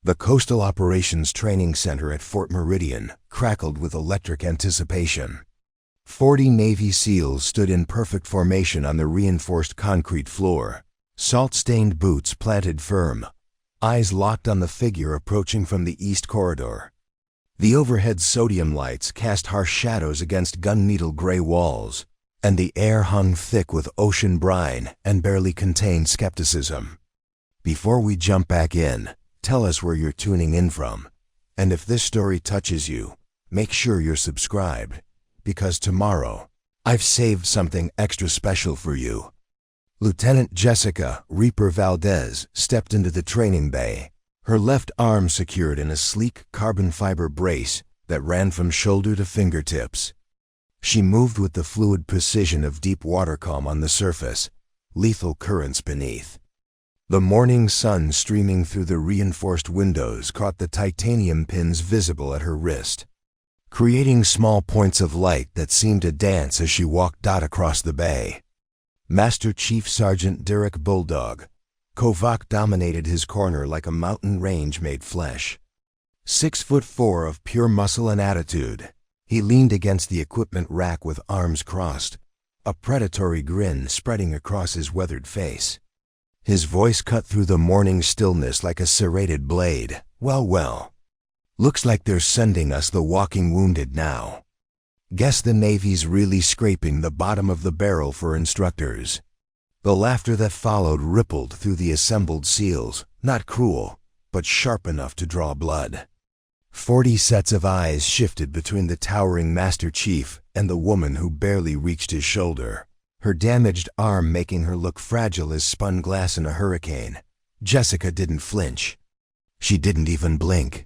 The Coastal Operations Training Center at Fort Meridian crackled with electric anticipation. 40 Navy SEALs stood in perfect formation on the reinforced concrete floor, salt-stained boots planted firm, eyes locked on the figure approaching from the east corridor. The overhead sodium lights cast harsh shadows against gunmetal gray walls, and the air hung thick with ocean brine and barely contained skepticism. Before we jump back in, tell us where you're tuning in from, and if this story touches you, make sure you're subscribed, because tomorrow, I've saved something extra special for you. Lieutenant Jessica Reaper Valdez stepped into the training bay, her left arm secured in a sleek carbon fiber brace that ran from shoulder to fingertips. She moved with the fluid precision of deep water calm on the surface, lethal currents beneath. The morning sun streaming through the reinforced windows caught the titanium pins visible at her wrist, creating small points of light that seemed to dance as she walked out across the bay. Master Chief Sergeant Derek Bulldog Kovac dominated his corner like a mountain range made flesh. 6'4" of pure muscle and attitude, he leaned against the equipment rack with arms crossed, a predatory grin spreading across his weathered face. His voice cut through the morning stillness like a serrated blade. Well, looks like they're sending us the walking wounded now. Guess the Navy's really scraping the bottom of the barrel for instructors. The laughter that followed rippled through the assembled SEALs, not cruel, but sharp enough to draw blood. 40 sets of eyes shifted between the towering Master Chief and the woman who barely reached his shoulder, her damaged arm making her look fragile as spun glass in a hurricane. Jessica didn't flinch. She didn't even blink.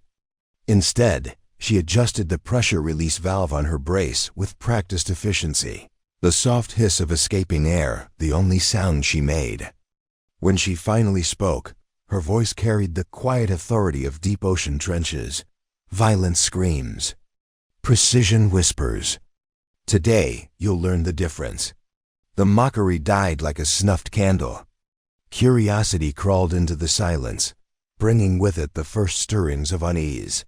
Instead, she adjusted the pressure release valve on her brace with practiced efficiency, the soft hiss of escaping air the only sound she made. When she finally spoke, her voice carried the quiet authority of deep ocean trenches. Violent screams, precision whispers. Today, you'll learn the difference. The mockery died like a snuffed candle. Curiosity crawled into the silence, bringing with it the first stirrings of unease.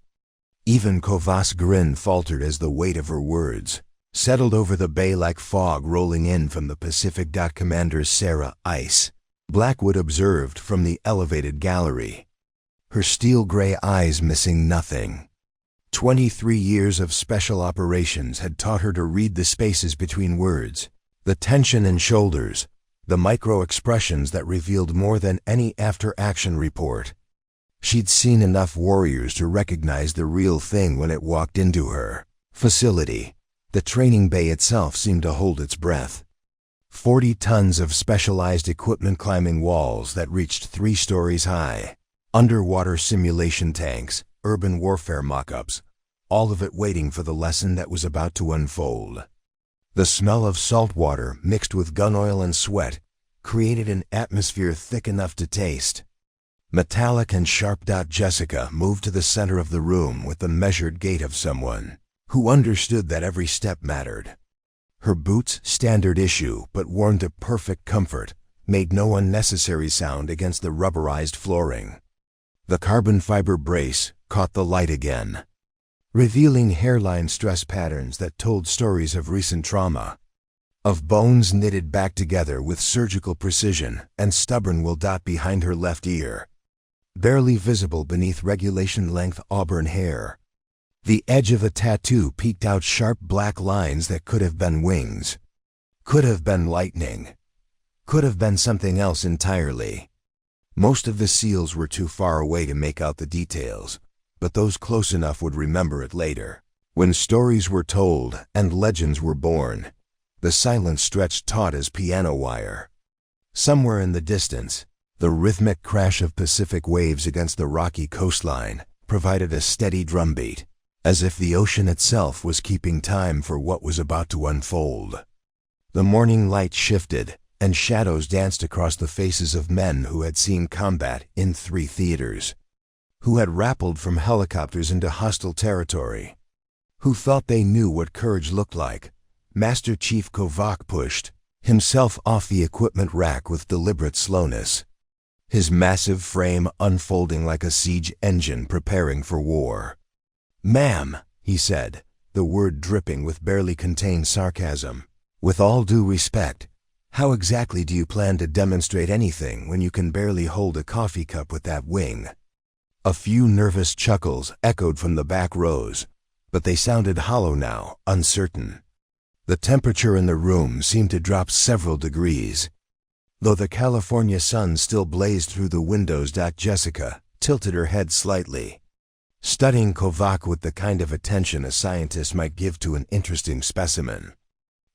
Even Kovac's grin faltered as the weight of her words settled over the bay like fog rolling in from the Pacific. Commander Sarah Ice Blackwood observed from the elevated gallery, her steel-gray eyes missing nothing. 23 years of special operations had taught her to read the spaces between words, the tension in shoulders, the micro-expressions that revealed more than any after-action report. She'd seen enough warriors to recognize the real thing when it walked into her facility. The training bay itself seemed to hold its breath. 40 tons of specialized equipment climbing walls that reached 3 stories high, underwater simulation tanks, urban warfare mock-ups, all of it waiting for the lesson that was about to unfold. The smell of salt water mixed with gun oil and sweat created an atmosphere thick enough to taste. Metallic and sharp. Jessica moved to the center of the room with the measured gait of someone who understood that every step mattered. Her boots, standard issue but worn to perfect comfort, made no unnecessary sound against the rubberized flooring. The carbon fiber brace caught the light again, revealing hairline stress patterns that told stories of recent trauma, of bones knitted back together with surgical precision and stubborn will. Behind her left ear, barely visible beneath regulation-length auburn hair, the edge of a tattoo peeked out sharp black lines that could have been wings, could have been lightning, could have been something else entirely. Most of the SEALs were too far away to make out the details, but those close enough would remember it later. When stories were told and legends were born, the silence stretched taut as piano wire. Somewhere in the distance, the rhythmic crash of Pacific waves against the rocky coastline provided a steady drumbeat, as if the ocean itself was keeping time for what was about to unfold. The morning light shifted, and shadows danced across the faces of men who had seen combat in 3 theaters, who had rappelled from helicopters into hostile territory, who thought they knew what courage looked like. Master Chief Kovac pushed himself off the equipment rack with deliberate slowness. his massive frame unfolding like a siege engine preparing for war. "Ma'am," he said, the word dripping with barely contained sarcasm, "with all due respect, how exactly do you plan to demonstrate anything when you can barely hold a coffee cup with that wing?" A few nervous chuckles echoed from the back rows, but they sounded hollow now, uncertain. The temperature in the room seemed to drop several degrees. Though the California sun still blazed through the windows, Jessica tilted her head slightly, studying Kovac with the kind of attention a scientist might give to an interesting specimen.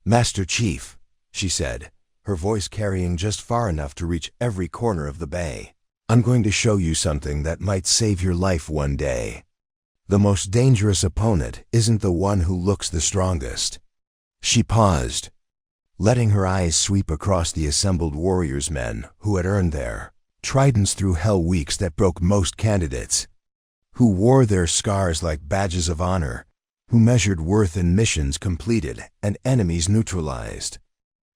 "Master Chief," she said, her voice carrying just far enough to reach every corner of the bay, "I'm going to show you something that might save your life one day. The most dangerous opponent isn't the one who looks the strongest." She paused, letting her eyes sweep across the assembled warriors, men who had earned their tridents through hell weeks that broke most candidates, who wore their scars like badges of honor, who measured worth in missions completed and enemies neutralized.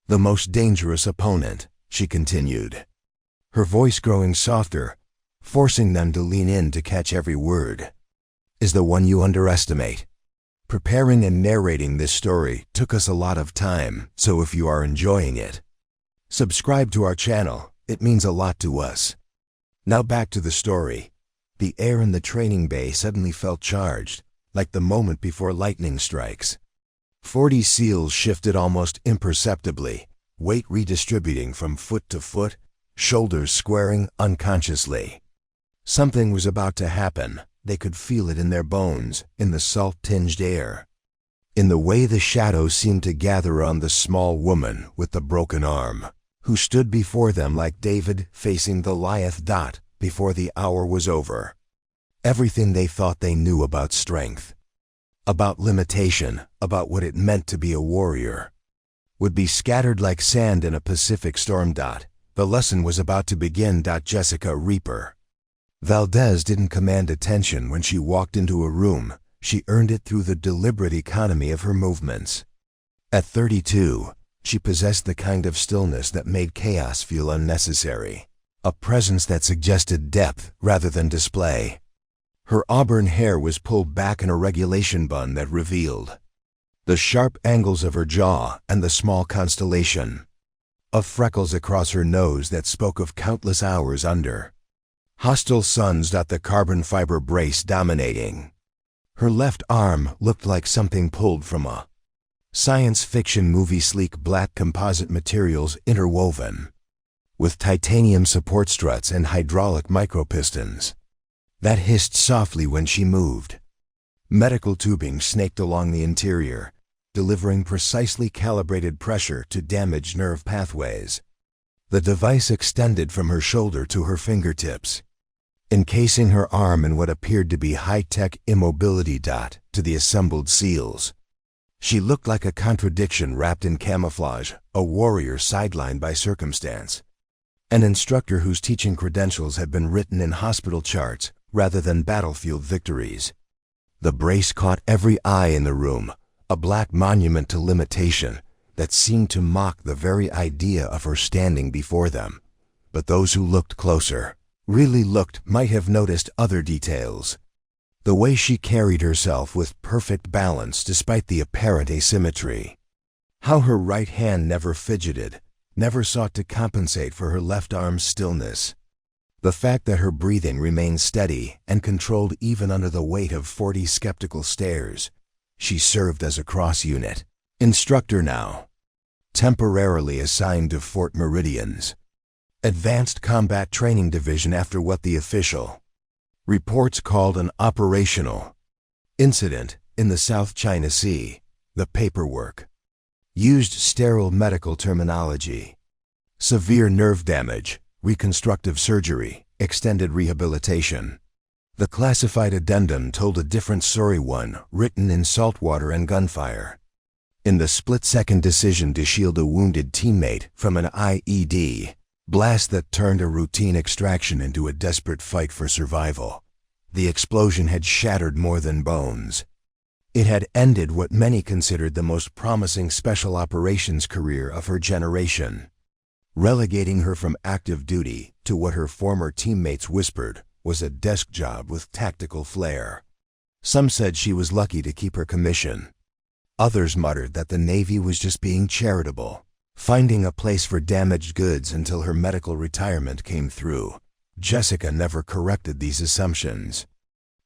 "The most dangerous opponent," she continued, her voice growing softer, forcing them to lean in to catch every word, "is the one you underestimate." Preparing and narrating this story took us a lot of time, so if you are enjoying it, subscribe to our channel. It means a lot to us. Now back to the story. The air in the training bay suddenly felt charged, like the moment before lightning strikes. 40 SEALs shifted almost imperceptibly, weight redistributing from foot to foot, shoulders squaring unconsciously. Something was about to happen. They could feel it in their bones, in the salt-tinged air, in the way the shadows seemed to gather on the small woman with the broken arm, who stood before them like David facing Goliath. Before the hour was over, everything they thought they knew about strength, about limitation, about what it meant to be a warrior, would be scattered like sand in a Pacific storm. The lesson was about to begin. Jessica Reaper Valdez didn't command attention when she walked into a room. She earned it through the deliberate economy of her movements. At 32, she possessed the kind of stillness that made chaos feel unnecessary, a presence that suggested depth rather than display. Her auburn hair was pulled back in a regulation bun that revealed the sharp angles of her jaw and the small constellation of freckles across her nose that spoke of countless hours under hostile suns. The carbon fiber brace dominating her left arm looked like something pulled from a science fiction movie. Sleek black composite materials interwoven with titanium support struts and hydraulic micropistons that hissed softly when she moved. Medical tubing snaked along the interior, delivering precisely calibrated pressure to damaged nerve pathways. The device extended from her shoulder to her fingertips, encasing her arm in what appeared to be high-tech immobility. To the assembled SEALs, she looked like a contradiction wrapped in camouflage, a warrior sidelined by circumstance, an instructor whose teaching credentials had been written in hospital charts rather than battlefield victories. The brace caught every eye in the room, a black monument to limitation that seemed to mock the very idea of her standing before them. But those who looked closer, really looked, might have noticed other details. The way she carried herself with perfect balance despite the apparent asymmetry. How her right hand never fidgeted, never sought to compensate for her left arm's stillness. The fact that her breathing remained steady and controlled even under the weight of 40 skeptical stares. She served as a cross-unit instructor now, temporarily assigned to Fort Meridian's Advanced Combat Training Division after what the official reports called an operational incident in the South China Sea. The paperwork used sterile medical terminology: severe nerve damage, reconstructive surgery, extended rehabilitation. The classified addendum told a different story, one written in saltwater and gunfire. In the split-second decision to shield a wounded teammate from an IED blast that turned a routine extraction into a desperate fight for survival, the explosion had shattered more than bones. It had ended what many considered the most promising special operations career of her generation. Relegating her from active duty to what her former teammates whispered was a desk job with tactical flair. Some said she was lucky to keep her commission. Others muttered that the Navy was just being charitable, finding a place for damaged goods until her medical retirement came through. Jessica never corrected these assumptions.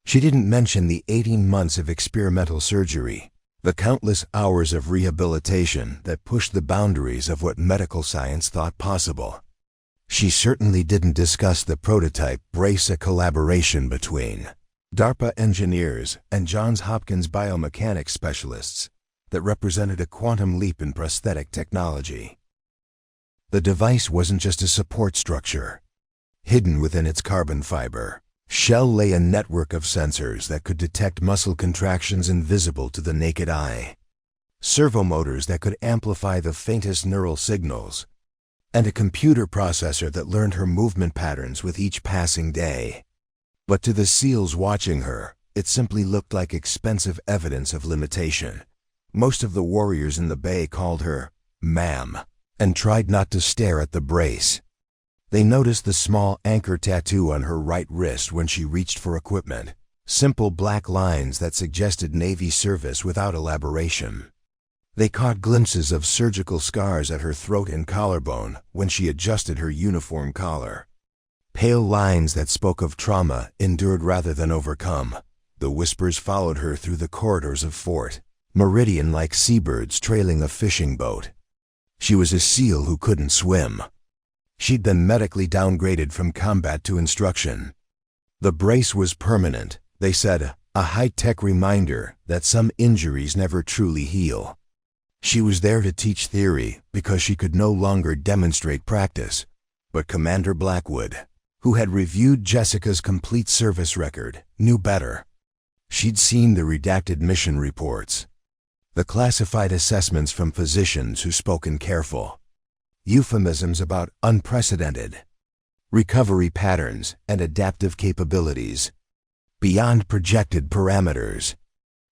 She didn't mention the 18 months of experimental surgery, the countless hours of rehabilitation that pushed the boundaries of what medical science thought possible. She certainly didn't discuss the prototype brace, a collaboration between DARPA engineers and Johns Hopkins biomechanics specialists that represented a quantum leap in prosthetic technology. The device wasn't just a support structure. Hidden within its carbon fiber shell lay a network of sensors that could detect muscle contractions invisible to the naked eye, servomotors that could amplify the faintest neural signals, and a computer processor that learned her movement patterns with each passing day. But to the SEALs watching her, it simply looked like expensive evidence of limitation. Most of the warriors in the bay called her "ma'am" and tried not to stare at the brace. They noticed the small anchor tattoo on her right wrist when she reached for equipment, simple black lines that suggested Navy service without elaboration. They caught glimpses of surgical scars at her throat and collarbone when she adjusted her uniform collar. Pale lines that spoke of trauma endured rather than overcome. The whispers followed her through the corridors of Fort Meridian like seabirds trailing a fishing boat. She was a SEAL who couldn't swim. She'd been medically downgraded from combat to instruction. The brace was permanent, they said, a high-tech reminder that some injuries never truly heal. She was there to teach theory because she could no longer demonstrate practice. But Commander Blackwood, who had reviewed Jessica's complete service record, knew better. She'd seen the redacted mission reports, the classified assessments from physicians who spoke in careful euphemisms about unprecedented recovery patterns and adaptive capabilities beyond projected parameters.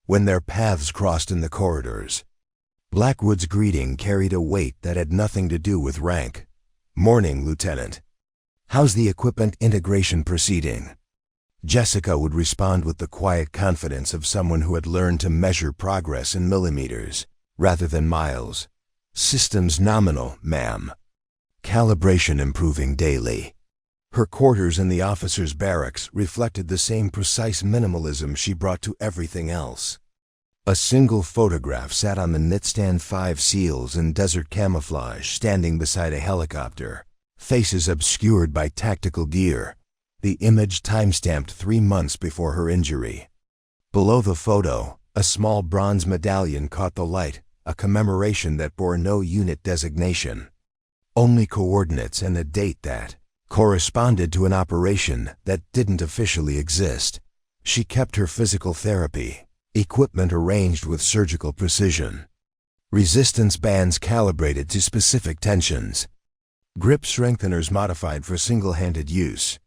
When their paths crossed in the corridors, Blackwood's greeting carried a weight that had nothing to do with rank. "Morning, Lieutenant. How's the equipment integration proceeding?" Jessica would respond with the quiet confidence of someone who had learned to measure progress in millimeters rather than miles. "Systems nominal, ma'am. Calibration improving daily." Her quarters in the officers' barracks reflected the same precise minimalism she brought to everything else. A single photograph sat on the nightstand, 5 SEALs in desert camouflage standing beside a helicopter, faces obscured by tactical gear, the image time-stamped 3 months before her injury. Below the photo, a small bronze medallion caught the light, a commemoration that bore no unit designation, only coordinates and a date that corresponded to an operation that didn't officially exist. She kept her physical therapy equipment arranged with surgical precision, resistance bands calibrated to specific tensions, grip strengtheners modified for single-handed use,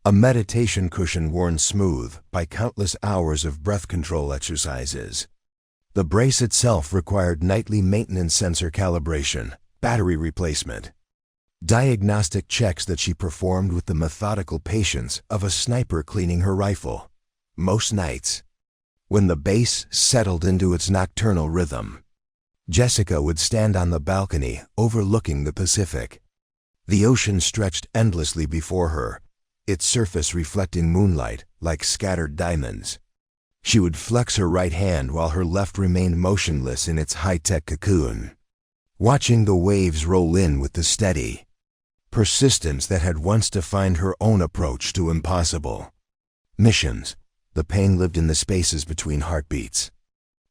a meditation cushion worn smooth by countless hours of breath control exercises. The brace itself required nightly maintenance, sensor calibration, battery replacement, diagnostic checks that she performed with the methodical patience of a sniper cleaning her rifle. Most nights, when the base settled into its nocturnal rhythm, Jessica would stand on the balcony overlooking the Pacific. The ocean stretched endlessly before her, its surface reflecting moonlight like scattered diamonds. She would flex her right hand while her left remained motionless in its high-tech cocoon, watching the waves roll in with the steady persistence that had once defined her own approach to impossible missions. The pain lived in the spaces between heartbeats,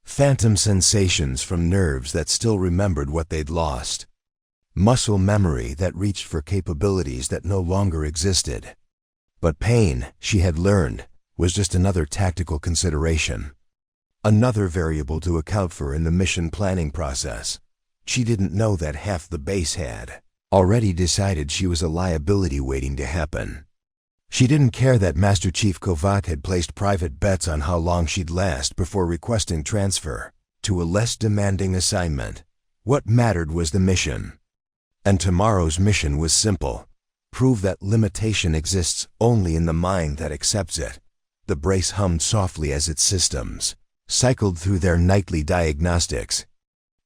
phantom sensations from nerves that still remembered what they'd lost, muscle memory that reached for capabilities that no longer existed. But pain, she had learned, was just another tactical consideration, another variable to account for in the mission planning process. She didn't know that half the base had already decided she was a liability waiting to happen. She didn't care that Master Chief Kovac had placed private bets on how long she'd last before requesting transfer to a less demanding assignment. What mattered was the mission. And tomorrow's mission was simple: prove that limitation exists only in the mind that accepts it. The brace hummed softly as its systems cycled through their nightly diagnostics,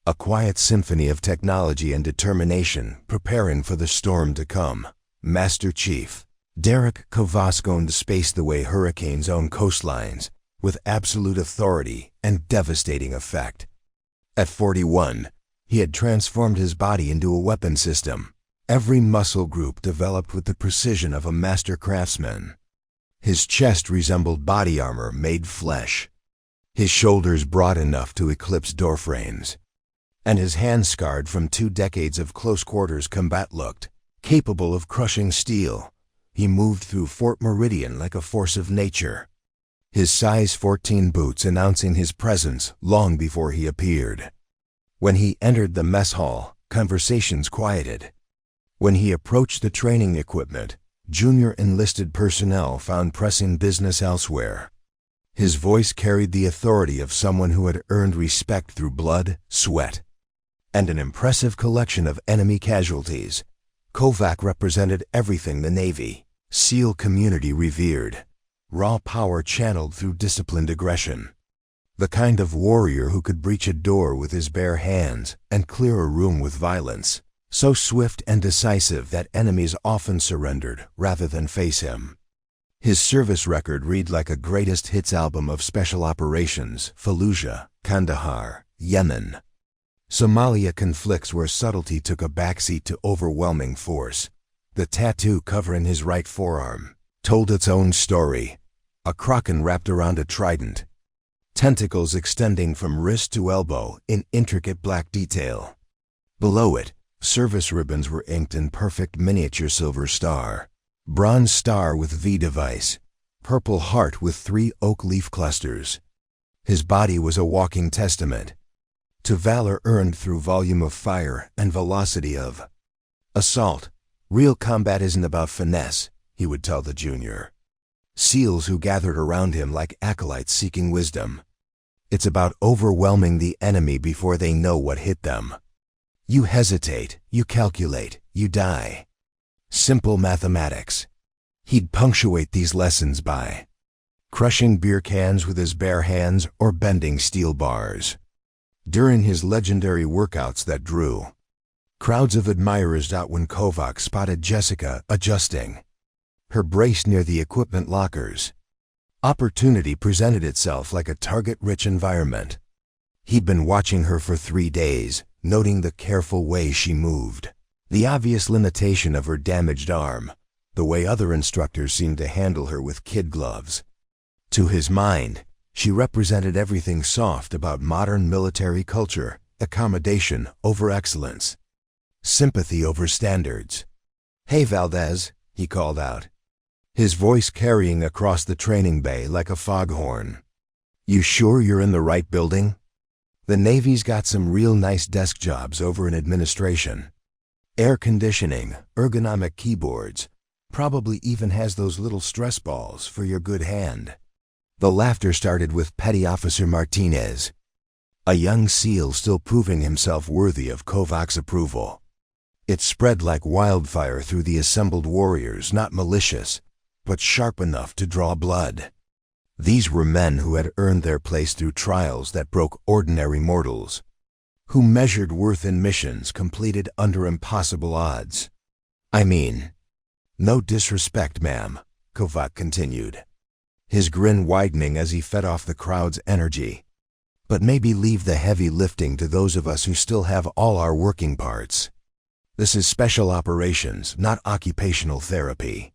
a quiet symphony of technology and determination preparing for the storm to come. Master Chief Derek Kovacs owned the space the way hurricanes own coastlines, with absolute authority and devastating effect. At 41, he had transformed his body into a weapon system, every muscle group developed with the precision of a master craftsman. His chest resembled body armor made flesh, his shoulders broad enough to eclipse doorframes, and his hands scarred from 2 decades of close-quarters combat looked capable of crushing steel. He moved through Fort Meridian like a force of nature, his size 14 boots announcing his presence long before he appeared. When he entered the mess hall, conversations quieted. When he approached the training equipment, junior enlisted personnel found pressing business elsewhere. His voice carried the authority of someone who had earned respect through blood, sweat, and an impressive collection of enemy casualties. Kovacs represented everything the Navy SEAL community revered: raw power channeled through disciplined aggression. The kind of warrior who could breach a door with his bare hands and clear a room with violence, so swift and decisive that enemies often surrendered rather than face him. His service record read like a greatest hits album of special operations: Fallujah, Kandahar, Yemen, Somalia, conflicts where subtlety took a backseat to overwhelming force. The tattoo covering his right forearm told its own story: a kraken wrapped around a trident, tentacles extending from wrist to elbow in intricate black detail. Below it, service ribbons were inked in perfect miniature silver star, bronze star with V device, purple heart with 3 oak leaf clusters. His body was a walking testament to valor earned through volume of fire and velocity of assault. Real combat isn't about finesse, he would tell the junior SEALs who gathered around him like acolytes seeking wisdom. It's about overwhelming the enemy before they know what hit them. You hesitate, you calculate, you die. Simple mathematics. He'd punctuate these lessons by crushing beer cans with his bare hands or bending steel bars. During his legendary workouts that drew crowds of admirers out when Kovacs spotted Jessica adjusting her brace near the equipment lockers, opportunity presented itself like a target-rich environment. He'd been watching her for 3 days, noting the careful way she moved, the obvious limitation of her damaged arm, the way other instructors seemed to handle her with kid gloves. To his mind, she represented everything soft about modern military culture: accommodation over excellence, sympathy over standards. "Hey, Valdez," he called out, his voice carrying across the training bay like a foghorn. "You sure you're in the right building? The Navy's got some real nice desk jobs over in administration. Air conditioning, ergonomic keyboards, probably even has those little stress balls for your good hand." The laughter started with Petty Officer Martinez, a young SEAL still proving himself worthy of Kovacs' approval. It spread like wildfire through the assembled warriors, not malicious, but sharp enough to draw blood. These were men who had earned their place through trials that broke ordinary mortals, who measured worth in missions completed under impossible odds. "I mean, no disrespect, ma'am," Kovacs continued, his grin widening as he fed off the crowd's energy, "but maybe leave the heavy lifting to those of us who still have all our working parts. This is special operations, not occupational therapy."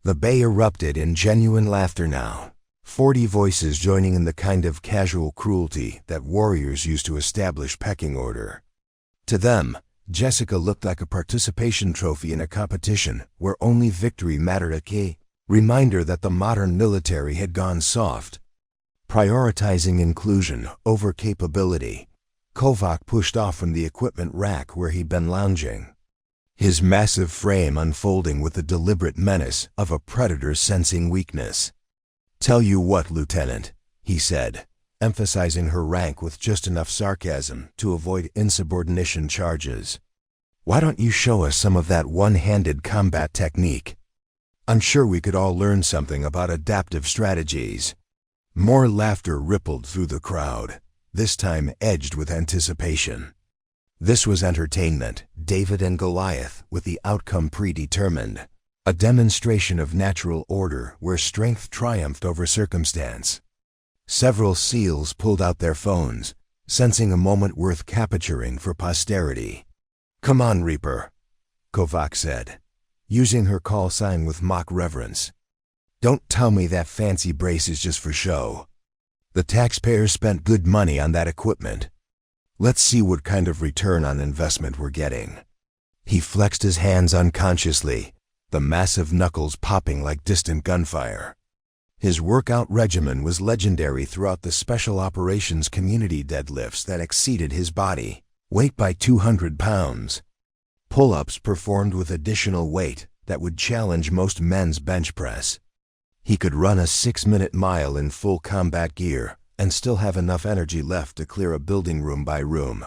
The bay erupted in genuine laughter now, 40 voices joining in the kind of casual cruelty that warriors use to establish pecking order. To them, Jessica looked like a participation trophy in a competition where only victory mattered. A key reminder that the modern military had gone soft, prioritizing inclusion over capability. Kovacs pushed off from the equipment rack where he'd been lounging, his massive frame unfolding with the deliberate menace of a predator sensing weakness. "Tell you what, Lieutenant," he said, emphasizing her rank with just enough sarcasm to avoid insubordination charges. Why don't you show us some of that one-handed combat technique? I'm sure we could all learn something about adaptive strategies." More laughter rippled through the crowd, this time edged with anticipation. This was entertainment, David and Goliath, with the outcome predetermined. A demonstration of natural order where strength triumphed over circumstance. Several SEALs pulled out their phones, sensing a moment worth capturing for posterity. "Come on, Reaper," Kovac said, using her call sign with mock reverence. "Don't tell me that fancy brace is just for show. The taxpayers spent good money on that equipment. Let's see what kind of return on investment we're getting." He flexed his hands unconsciously, the massive knuckles popping like distant gunfire. His workout regimen was legendary throughout the Special Operations community deadlifts that exceeded his body weight by 200 pounds. Pull-ups performed with additional weight that would challenge most men's bench press. He could run a 6-minute mile in full combat gear and still have enough energy left to clear a building room by room.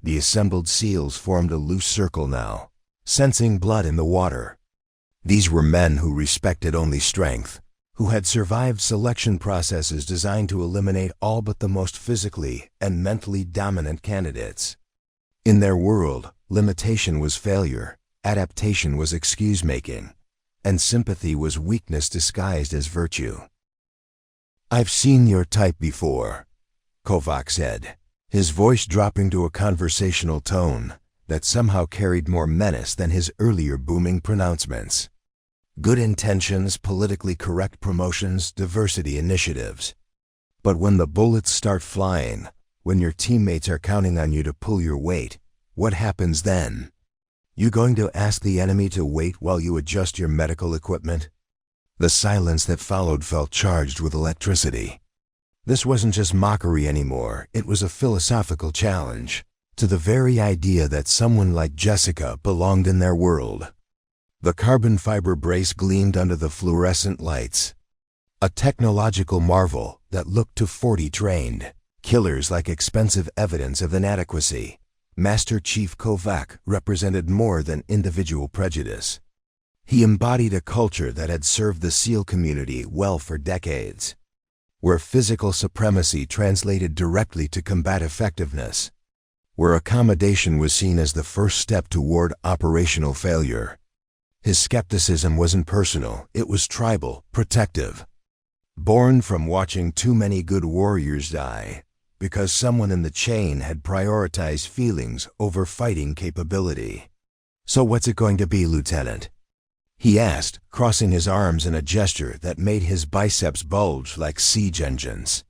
The assembled SEALs formed a loose circle now, sensing blood in the water. These were men who respected only strength, who had survived selection processes designed to eliminate all but the most physically and mentally dominant candidates. In their world, limitation was failure, adaptation was excuse-making, and sympathy was weakness disguised as virtue. "I've seen your type before," Kovac said, his voice dropping to a conversational tone that somehow carried more menace than his earlier booming pronouncements. Good intentions, politically correct promotions, diversity initiatives. But when the bullets start flying, when your teammates are counting on you to pull your weight, what happens then? You going to ask the enemy to wait while you adjust your medical equipment? The silence that followed felt charged with electricity. This wasn't just mockery anymore, it was a philosophical challenge to the very idea that someone like Jessica belonged in their world. The carbon fiber brace gleamed under the fluorescent lights, a technological marvel that looked to 40 trained killers like expensive evidence of inadequacy. Master Chief Kovac represented more than individual prejudice. He embodied a culture that had served the SEAL community well for decades, where physical supremacy translated directly to combat effectiveness, where accommodation was seen as the first step toward operational failure. His skepticism wasn't personal, it was tribal, protective. Born from watching too many good warriors die, because someone in the chain had prioritized feelings over fighting capability. "So what's it going to be, Lieutenant?" he asked, crossing his arms in a gesture that made his biceps bulge like siege engines.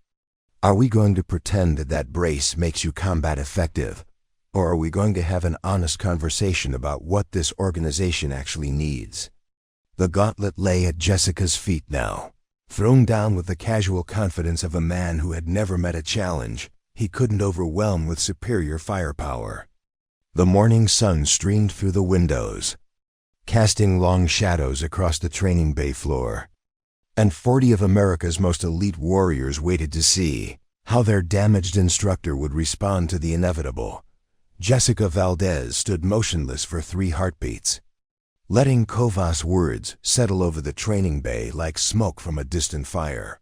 "Are we going to pretend that brace makes you combat effective? Or are we going to have an honest conversation about what this organization actually needs?" The gauntlet lay at Jessica's feet now, thrown down with the casual confidence of a man who had never met a challenge he couldn't overwhelm with superior firepower. The morning sun streamed through the windows, casting long shadows across the training bay floor, and 40 of America's most elite warriors waited to see how their damaged instructor would respond to the inevitable. Jessica Valdez stood motionless for 3 heartbeats, letting Kovac's words settle over the training bay like smoke from a distant fire.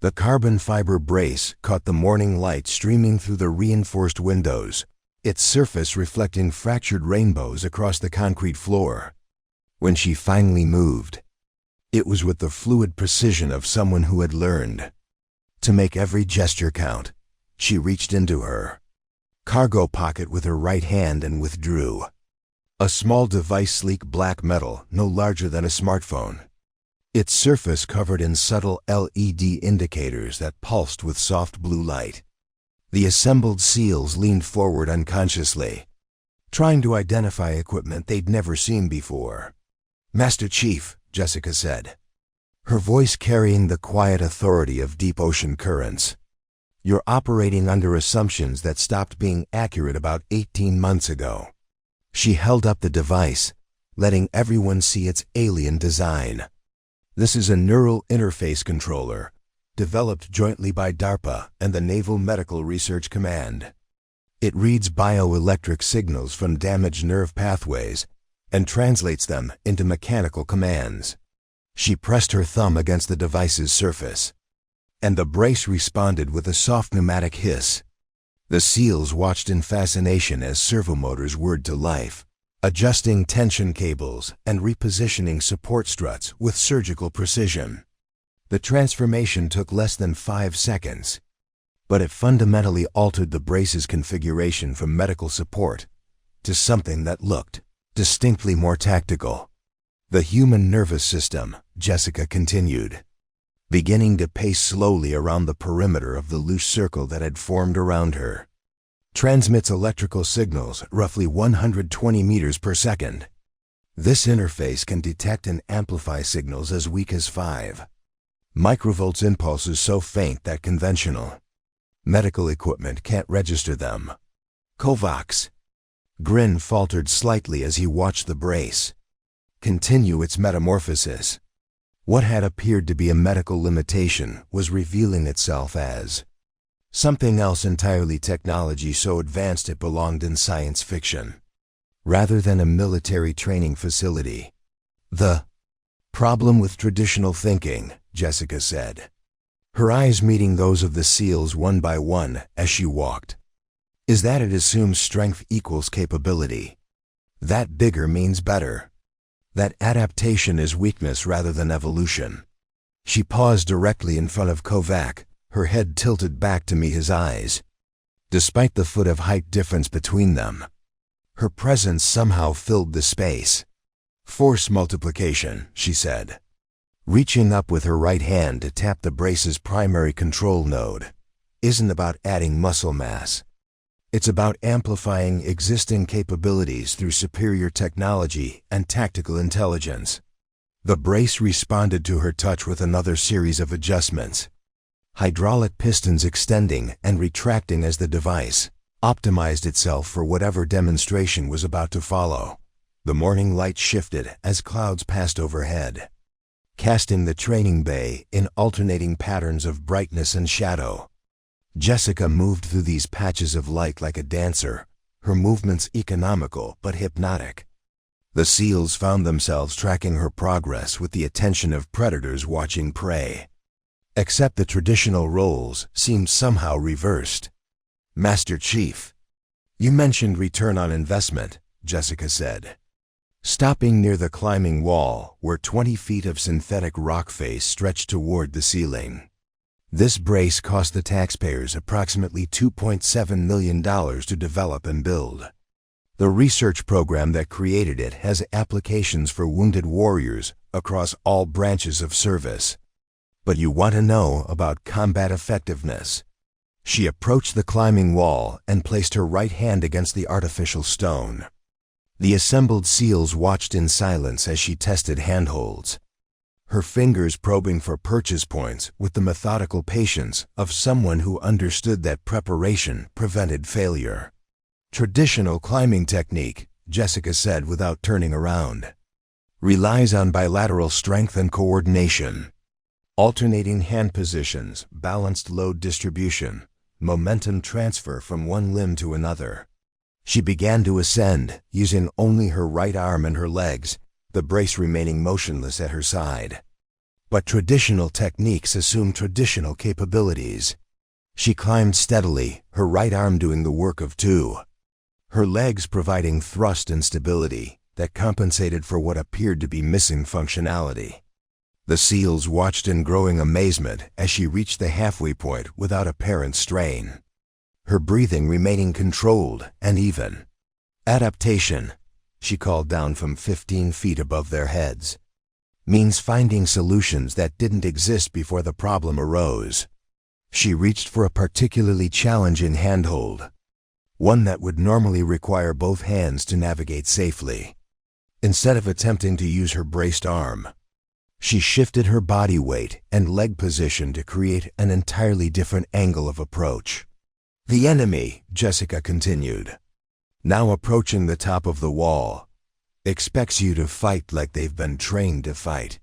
The carbon fiber brace caught the morning light streaming through the reinforced windows, its surface reflecting fractured rainbows across the concrete floor. When she finally moved, it was with the fluid precision of someone who had learned to make every gesture count. She reached into her cargo pocket with her right hand and withdrew a small device, sleek black metal, no larger than a smartphone. Its surface covered in subtle LED indicators that pulsed with soft blue light. The assembled SEALs leaned forward unconsciously, trying to identify equipment they'd never seen before. "Master Chief," Jessica said, her voice carrying the quiet authority of deep ocean currents, "you're operating under assumptions that stopped being accurate about 18 months ago." She held up the device, letting everyone see its alien design. "This is a neural interface controller, developed jointly by DARPA and the Naval Medical Research Command. It reads bioelectric signals from damaged nerve pathways and translates them into mechanical commands. She pressed her thumb against the device's surface, and the brace responded with a soft pneumatic hiss. The SEALs watched in fascination as servomotors whirred to life, adjusting tension cables and repositioning support struts with surgical precision. The transformation took less than 5 seconds, but it fundamentally altered the brace's configuration from medical support to something that looked distinctly more tactical. The human nervous system, Jessica continued, beginning to pace slowly around the perimeter of the loose circle that had formed around her, transmits electrical signals roughly 120 meters per second. This interface can detect and amplify signals as weak as 5 microvolts impulses so faint that conventional medical equipment can't register them. Kovacs' grin faltered slightly as he watched the brace continue its metamorphosis. What had appeared to be a medical limitation was revealing itself as something else entirely, technology so advanced it belonged in science fiction, rather than a military training facility. The problem with traditional thinking, Jessica said, her eyes meeting those of the SEALs one by one as she walked, is that it assumes strength equals capability. That bigger means better. That adaptation is weakness rather than evolution. She paused directly in front of Kovac, her head tilted back to meet his eyes. Despite the foot of height difference between them, her presence somehow filled the space. Force multiplication, she said, reaching up with her right hand to tap the brace's primary control node, isn't about adding muscle mass. It's about amplifying existing capabilities through superior technology and tactical intelligence. The brace responded to her touch with another series of adjustments, hydraulic pistons extending and retracting as the device optimized itself for whatever demonstration was about to follow. The morning light shifted as clouds passed overhead, casting the training bay in alternating patterns of brightness and shadow. Jessica moved through these patches of light like a dancer, her movements economical but hypnotic. The SEALs found themselves tracking her progress with the attention of predators watching prey. Except the traditional roles seemed somehow reversed. Master Chief, you mentioned return on investment, Jessica said, stopping near the climbing wall where 20 feet of synthetic rock face stretched toward the ceiling. This brace cost the taxpayers approximately $2.7 million to develop and build. The research program that created it has applications for wounded warriors across all branches of service. But you want to know about combat effectiveness. She approached the climbing wall and placed her right hand against the artificial stone. The assembled SEALs watched in silence as she tested handholds, her fingers probing for purchase points with the methodical patience of someone who understood that preparation prevented failure. Traditional climbing technique, Jessica said without turning around, relies on bilateral strength and coordination. Alternating hand positions, balanced load distribution, momentum transfer from one limb to another. She began to ascend, using only her right arm and her legs, the brace remaining motionless at her side. But traditional techniques assume traditional capabilities. She climbed steadily, her right arm doing the work of 2. Her legs providing thrust and stability that compensated for what appeared to be missing functionality. The SEALs watched in growing amazement as she reached the halfway point without apparent strain, her breathing remaining controlled and even. Adaptation, she called down from 15 feet above their heads, means finding solutions that didn't exist before the problem arose. She reached for a particularly challenging handhold, one that would normally require both hands to navigate safely. Instead of attempting to use her braced arm, she shifted her body weight and leg position to create an entirely different angle of approach. The enemy, Jessica continued, now approaching the top of the wall, expects you to fight like they've been trained to fight.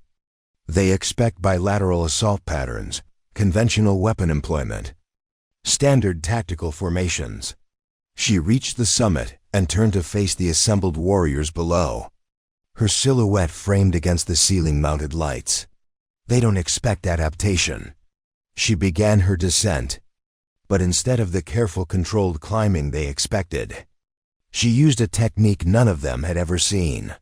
They expect bilateral assault patterns, conventional weapon employment, standard tactical formations. She reached the summit and turned to face the assembled warriors below. Her silhouette framed against the ceiling-mounted lights. They don't expect adaptation. She began her descent, but instead of the careful, controlled climbing they expected, she used a technique none of them had ever seen.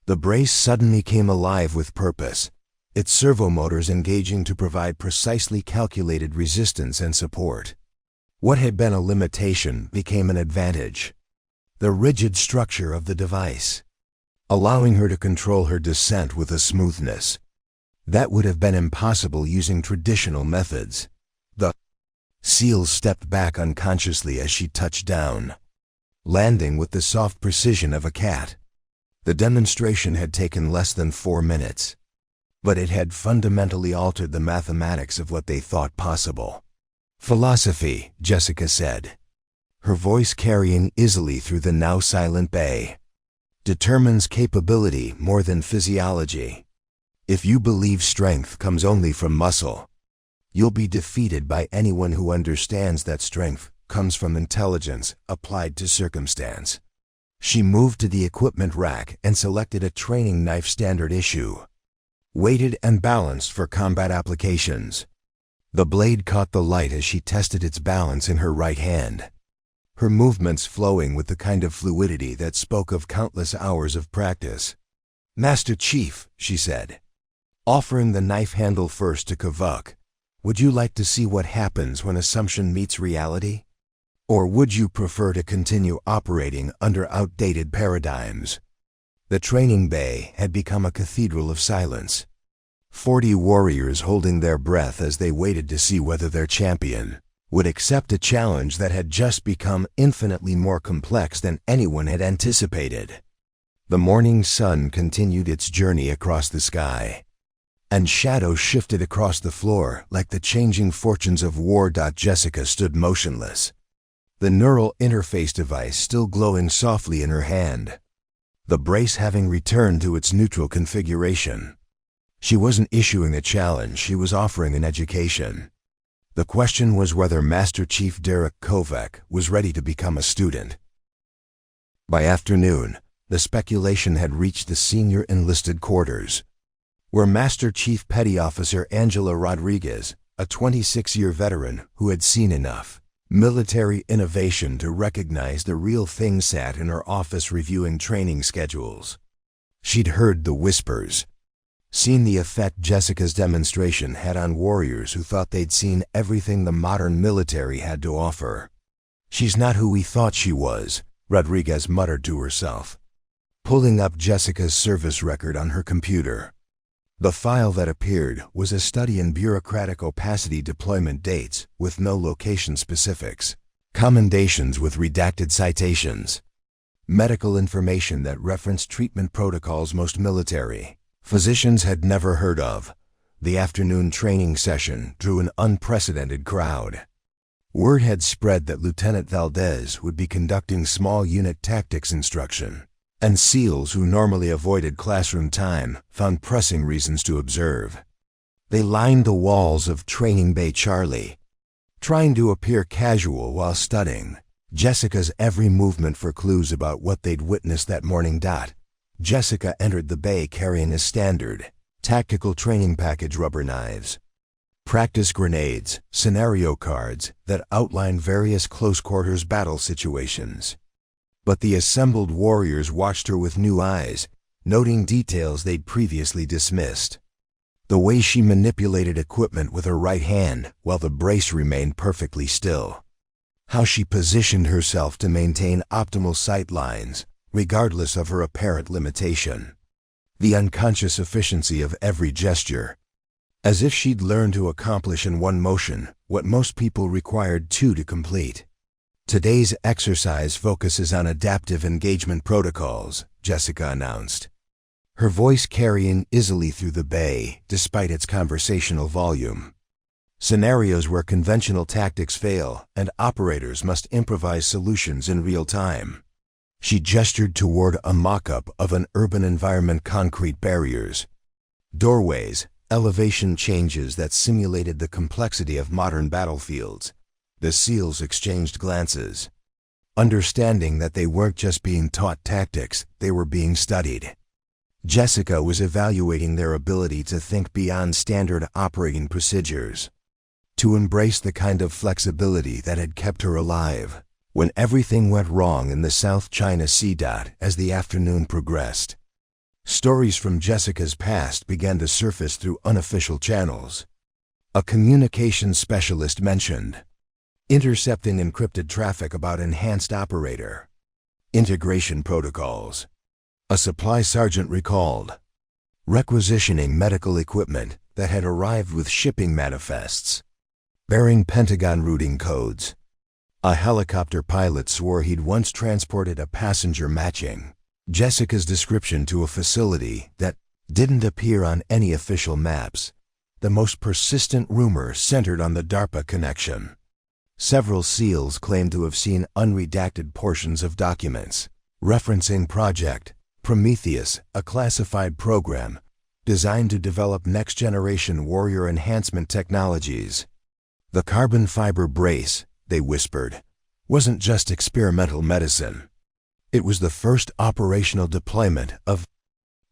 The brace suddenly came alive with purpose, its servomotors engaging to provide precisely calculated resistance and support. What had been a limitation became an advantage. The rigid structure of the device, allowing her to control her descent with a smoothness that would have been impossible using traditional methods. The seal stepped back unconsciously as she touched down, landing with the soft precision of a cat. The demonstration had taken less than 4 minutes, but it had fundamentally altered the mathematics of what they thought possible. "Philosophy," Jessica said, her voice carrying easily through the now silent bay, "determines capability more than physiology. If you believe strength comes only from muscle, you'll be defeated by anyone who understands that strength comes from intelligence applied to circumstance." She moved to the equipment rack and selected a training knife standard issue, weighted and balanced for combat applications. The blade caught the light as she tested its balance in her right hand, her movements flowing with the kind of fluidity that spoke of countless hours of practice. "Master Chief," she said, offering the knife handle first to Kavuk, "would you like to see what happens when assumption meets reality? Or would you prefer to continue operating under outdated paradigms?" The training bay had become a cathedral of silence. 40 warriors holding their breath as they waited to see whether their champion would accept a challenge that had just become infinitely more complex than anyone had anticipated. The morning sun continued its journey across the sky, and shadows shifted across the floor like the changing fortunes of war. Jessica stood motionless, the neural interface device still glowing softly in her hand, the brace having returned to its neutral configuration. She wasn't issuing a challenge, she was offering an education. The question was whether Master Chief Derek Kovac was ready to become a student. By afternoon, the speculation had reached the senior enlisted quarters, where Master Chief Petty Officer Angela Rodriguez, a 26-year veteran who had seen enough military innovation to recognize the real thing, sat in her office reviewing training schedules. She'd heard the whispers, seen the effect Jessica's demonstration had on warriors who thought they'd seen everything the modern military had to offer. "She's not who we thought she was," Rodriguez muttered to herself, pulling up Jessica's service record on her computer. The file that appeared was a study in bureaucratic opacity deployment dates with no location specifics, commendations with redacted citations, medical information that referenced treatment protocols most military physicians had never heard of. The afternoon training session drew an unprecedented crowd. Word had spread that Lieutenant Valdez would be conducting small unit tactics instruction, and SEALs who normally avoided classroom time found pressing reasons to observe. They lined the walls of Training Bay Charlie, trying to appear casual while studying Jessica's every movement for clues about what they'd witnessed that morning. Jessica entered the bay carrying a standard tactical training package: rubber knives, practice grenades, scenario cards that outline various close-quarters battle situations. But the assembled warriors watched her with new eyes, noting details they'd previously dismissed. The way she manipulated equipment with her right hand while the brace remained perfectly still. How she positioned herself to maintain optimal sight lines, regardless of her apparent limitation. The unconscious efficiency of every gesture, as if she'd learned to accomplish in one motion what most people required two to complete. "Today's exercise focuses on adaptive engagement protocols," Jessica announced, her voice carrying easily through the bay despite its conversational volume. "Scenarios where conventional tactics fail and operators must improvise solutions in real time." She gestured toward a mock-up of an urban environment: concrete barriers, doorways, elevation changes that simulated the complexity of modern battlefields. The SEALs exchanged glances. understanding that they weren't just being taught tactics, they were being studied. Jessica was evaluating their ability to think beyond standard operating procedures, to embrace the kind of flexibility that had kept her alive when everything went wrong in the South China Sea. As the afternoon progressed, stories from Jessica's past began to surface through unofficial channels. A communications specialist mentioned intercepting encrypted traffic about enhanced operator integration protocols. A supply sergeant recalled requisitioning medical equipment that had arrived with shipping manifests bearing Pentagon routing codes. A helicopter pilot swore he'd once transported a passenger matching Jessica's description to a facility that didn't appear on any official maps. The most persistent rumor centered on the DARPA connection. Several SEALs claimed to have seen unredacted portions of documents referencing Project Prometheus, a classified program designed to develop next-generation warrior enhancement technologies. The carbon fiber brace, they whispered, wasn't just experimental medicine. It was the first operational deployment of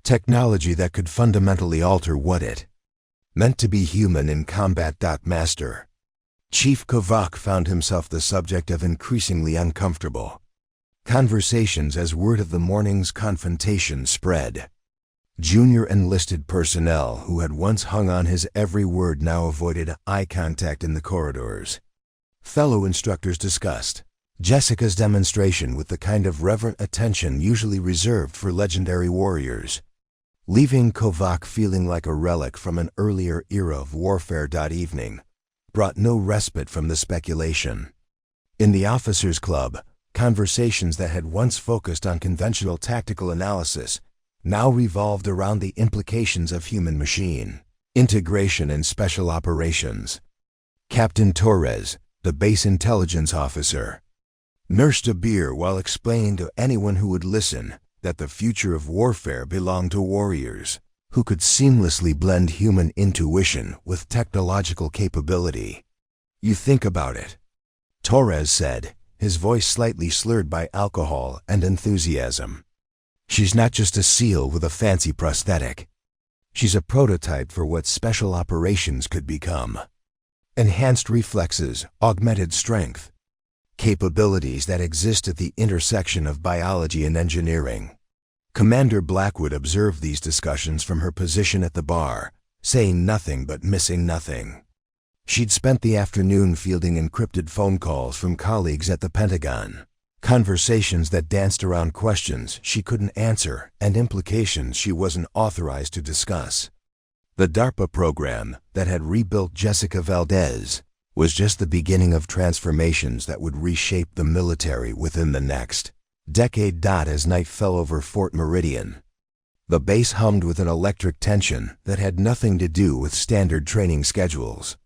technology that could fundamentally alter what it meant to be human in combat. Master Chief Kovac found himself the subject of increasingly uncomfortable conversations as word of the morning's confrontation spread. Junior enlisted personnel who had once hung on his every word now avoided eye contact in the corridors. Fellow instructors discussed Jessica's demonstration with the kind of reverent attention usually reserved for legendary warriors, leaving Kovac feeling like a relic from an earlier era of warfare. Evening brought no respite from the speculation. In the officers' club, conversations that had once focused on conventional tactical analysis now revolved around the implications of human-machine integration in special operations. Captain Torres, the base intelligence officer, nursed a beer while explaining to anyone who would listen that the future of warfare belonged to warriors who could seamlessly blend human intuition with technological capability. You think about it, Torres said, his voice slightly slurred by alcohol and enthusiasm. She's not just a SEAL with a fancy prosthetic. She's a prototype for what special operations could become. Enhanced reflexes, augmented strength, capabilities that exist at the intersection of biology and engineering. Commander Blackwood observed these discussions from her position at the bar, saying nothing but missing nothing. She'd spent the afternoon fielding encrypted phone calls from colleagues at the Pentagon, conversations that danced around questions she couldn't answer and implications she wasn't authorized to discuss. The DARPA program that had rebuilt Jessica Valdez was just the beginning of transformations that would reshape the military within the next decade. As night fell over Fort Meridian, the base hummed with an electric tension that had nothing to do with standard training schedules.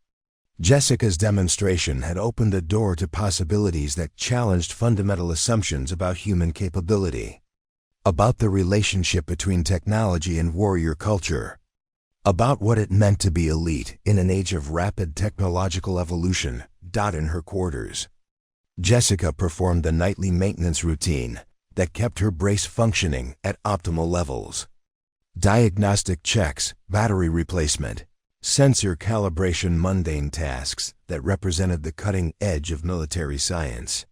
Jessica's demonstration had opened a door to possibilities that challenged fundamental assumptions about human capability, about the relationship between technology and warrior culture, about what it meant to be elite in an age of rapid technological evolution. In her quarters, Jessica performed the nightly maintenance routine that kept her brace functioning at optimal levels. Diagnostic checks, battery replacement, sensor calibration, mundane tasks that represented the cutting edge of military science.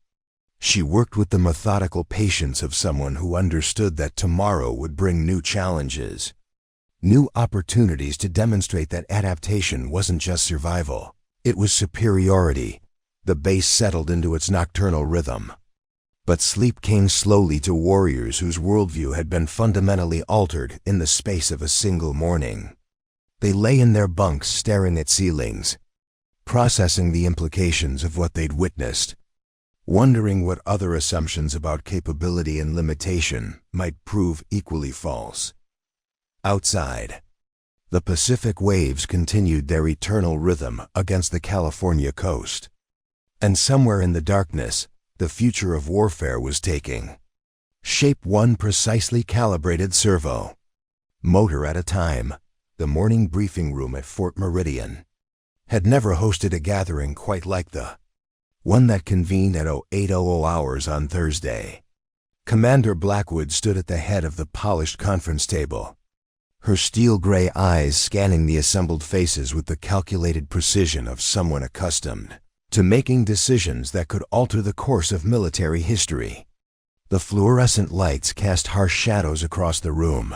She worked with the methodical patience of someone who understood that tomorrow would bring new challenges, new opportunities to demonstrate that adaptation wasn't just survival, it was superiority. The base settled into its nocturnal rhythm. But sleep came slowly to warriors whose worldview had been fundamentally altered in the space of a single morning. They lay in their bunks staring at ceilings, processing the implications of what they'd witnessed, wondering what other assumptions about capability and limitation might prove equally false. Outside, the Pacific waves continued their eternal rhythm against the California coast. And somewhere in the darkness, the future of warfare was taking shape, one precisely calibrated servo motor at a time. The morning briefing room at Fort Meridian had never hosted a gathering quite like the one that convened at 0800 hours on Thursday. Commander Blackwood stood at the head of the polished conference table, her steel-gray eyes scanning the assembled faces with the calculated precision of someone accustomed to making decisions that could alter the course of military history. The fluorescent lights cast harsh shadows across the room,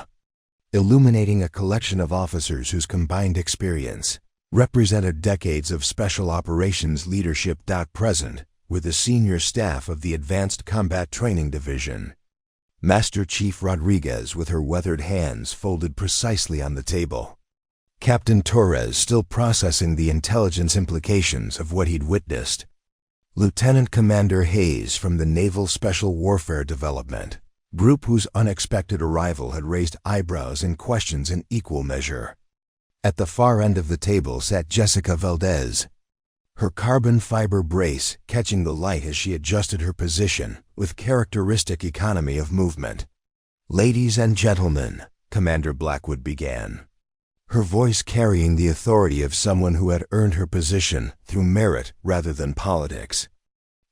illuminating a collection of officers whose combined experience represented decades of special operations leadership. Present were the senior staff of the Advanced Combat Training Division. Master Chief Rodriguez, with her weathered hands folded precisely on the table. Captain Torres, still processing the intelligence implications of what he'd witnessed. Lieutenant Commander Hayes from the Naval Special Warfare Development Group, whose unexpected arrival had raised eyebrows and questions in equal measure. At the far end of the table sat Jessica Valdez, her carbon fiber brace catching the light as she adjusted her position with characteristic economy of movement. "Ladies and gentlemen," Commander Blackwood began, her voice carrying the authority of someone who had earned her position through merit rather than politics.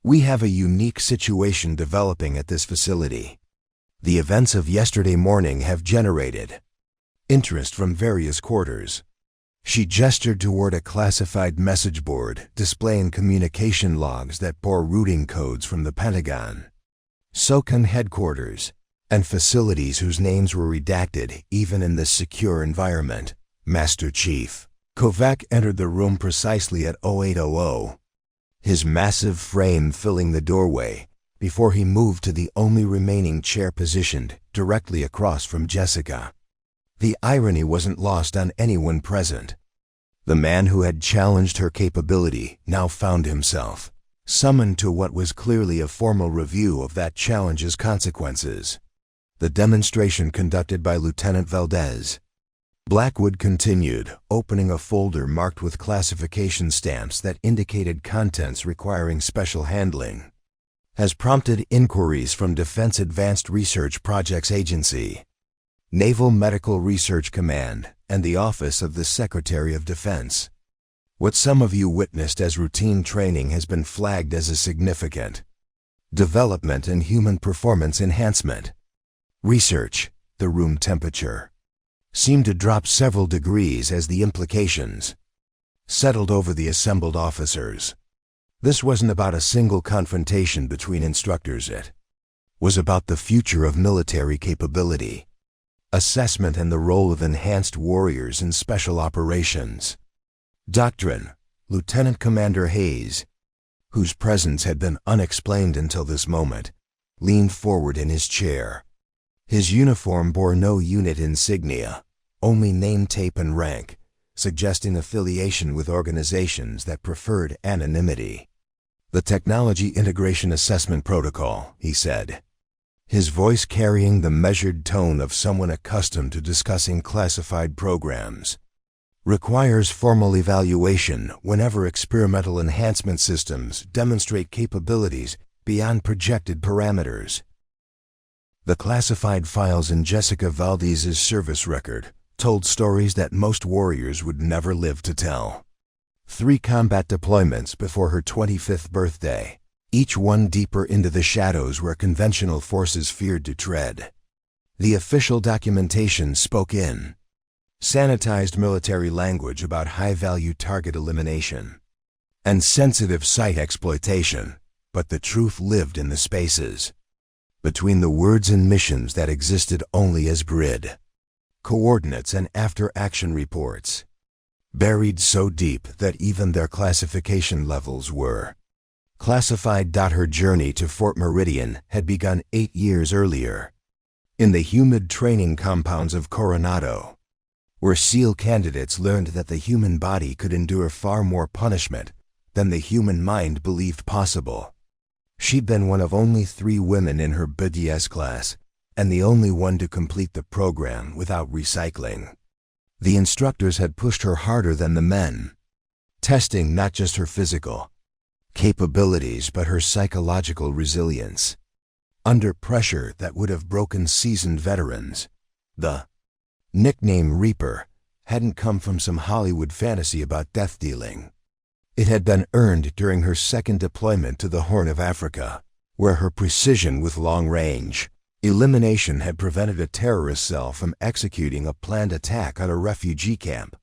"We have a unique situation developing at this facility. The events of yesterday morning have generated interest from various quarters." She gestured toward a classified message board displaying communication logs that bore routing codes from the Pentagon, SOCOM headquarters, and facilities whose names were redacted even in this secure environment. Master Chief Kovac entered the room precisely at 0800, his massive frame filling the doorway, before he moved to the only remaining chair positioned directly across from Jessica. The irony wasn't lost on anyone present. The man who had challenged her capability now found himself summoned to what was clearly a formal review of that challenge's consequences. The demonstration conducted by Lieutenant Valdez. Blackwood continued, opening a folder marked with classification stamps that indicated contents requiring special handling, has prompted inquiries from Defense Advanced Research Projects Agency, Naval Medical Research Command, and the Office of the Secretary of Defense. What some of you witnessed as routine training has been flagged as a significant development in human performance enhancement. Research, the room temperature, seemed to drop several degrees as the implications settled over the assembled officers. This wasn't about a single confrontation between instructors. It was about the future of military capability, assessment, and the role of enhanced warriors in special operations. Doctrine. Lieutenant Commander Hayes, whose presence had been unexplained until this moment, leaned forward in his chair. His uniform bore no unit insignia, only name tape and rank, suggesting affiliation with organizations that preferred anonymity. "The Technology Integration Assessment Protocol," he said, his voice carrying the measured tone of someone accustomed to discussing classified programs, "requires formal evaluation whenever experimental enhancement systems demonstrate capabilities beyond projected parameters." The classified files in Jessica Valdez's service record told stories that most warriors would never live to tell. 3 combat deployments before her 25th birthday, each one deeper into the shadows where conventional forces feared to tread. The official documentation spoke in sanitized military language about high-value target elimination and sensitive site exploitation, but the truth lived in the spaces between the words and missions that existed only as grid, coordinates, and after-action reports, buried so deep that even their classification levels were classified. Her journey to Fort Meridian had begun 8 years earlier, in the humid training compounds of Coronado, where SEAL candidates learned that the human body could endure far more punishment than the human mind believed possible. She'd been one of only 3 women in her BDS class, and the only one to complete the program without recycling. The instructors had pushed her harder than the men, testing not just her physical capabilities but her psychological resilience. Under pressure that would have broken seasoned veterans, the nickname Reaper hadn't come from some Hollywood fantasy about death dealing. It had been earned during her second deployment to the Horn of Africa, where her precision with long-range elimination had prevented a terrorist cell from executing a planned attack on a refugee camp.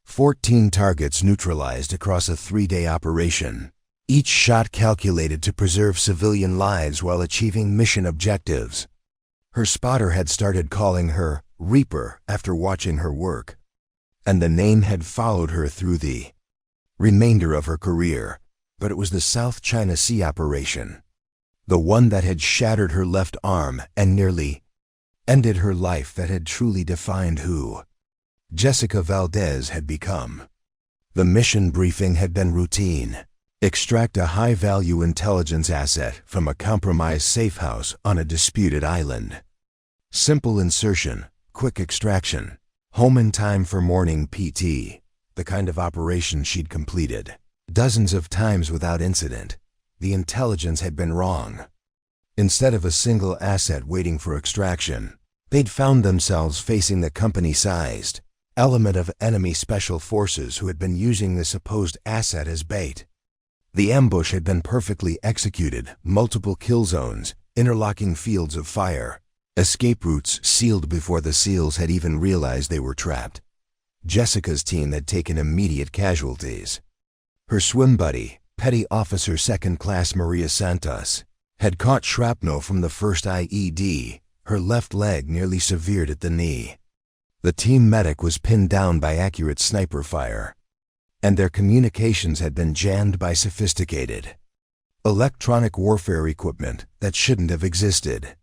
14 targets neutralized across a 3-day operation, each shot calculated to preserve civilian lives while achieving mission objectives. Her spotter had started calling her Reaper after watching her work, and the name had followed her through the remainder of her career, but it was the South China Sea operation, the one that had shattered her left arm and nearly ended her life, that had truly defined who Jessica Valdez had become. The mission briefing had been routine. Extract a high-value intelligence asset from a compromised safe house on a disputed island. Simple insertion, quick extraction, home in time for morning PT, the kind of operation she'd completed dozens of times without incident. The intelligence had been wrong. Instead of a single asset waiting for extraction, they'd found themselves facing the company-sized element of enemy special forces who had been using the supposed asset as bait. The ambush had been perfectly executed, multiple kill zones, interlocking fields of fire, escape routes sealed before the SEALs had even realized they were trapped. Jessica's team had taken immediate casualties. Her swim buddy, Petty Officer Second Class Maria Santos, had caught shrapnel from the first IED, her left leg nearly severed at the knee. The team medic was pinned down by accurate sniper fire, and their communications had been jammed by sophisticated electronic warfare equipment that shouldn't have existed.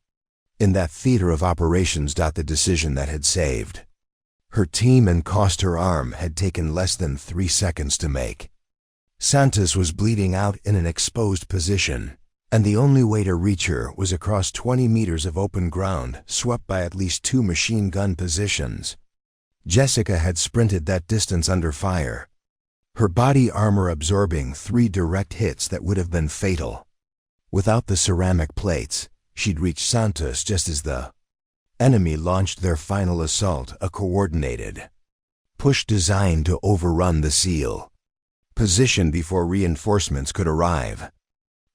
In that theater of operations, the decision that had saved her team and cost her arm had taken less than 3 seconds to make. Santos was bleeding out in an exposed position, and the only way to reach her was across 20 meters of open ground swept by at least 2 machine gun positions. Jessica had sprinted that distance under fire, her body armor absorbing 3 direct hits that would have been fatal. Without the ceramic plates, she'd reached Santos just as the enemy launched their final assault, a coordinated push designed to overrun the SEAL position before reinforcements could arrive.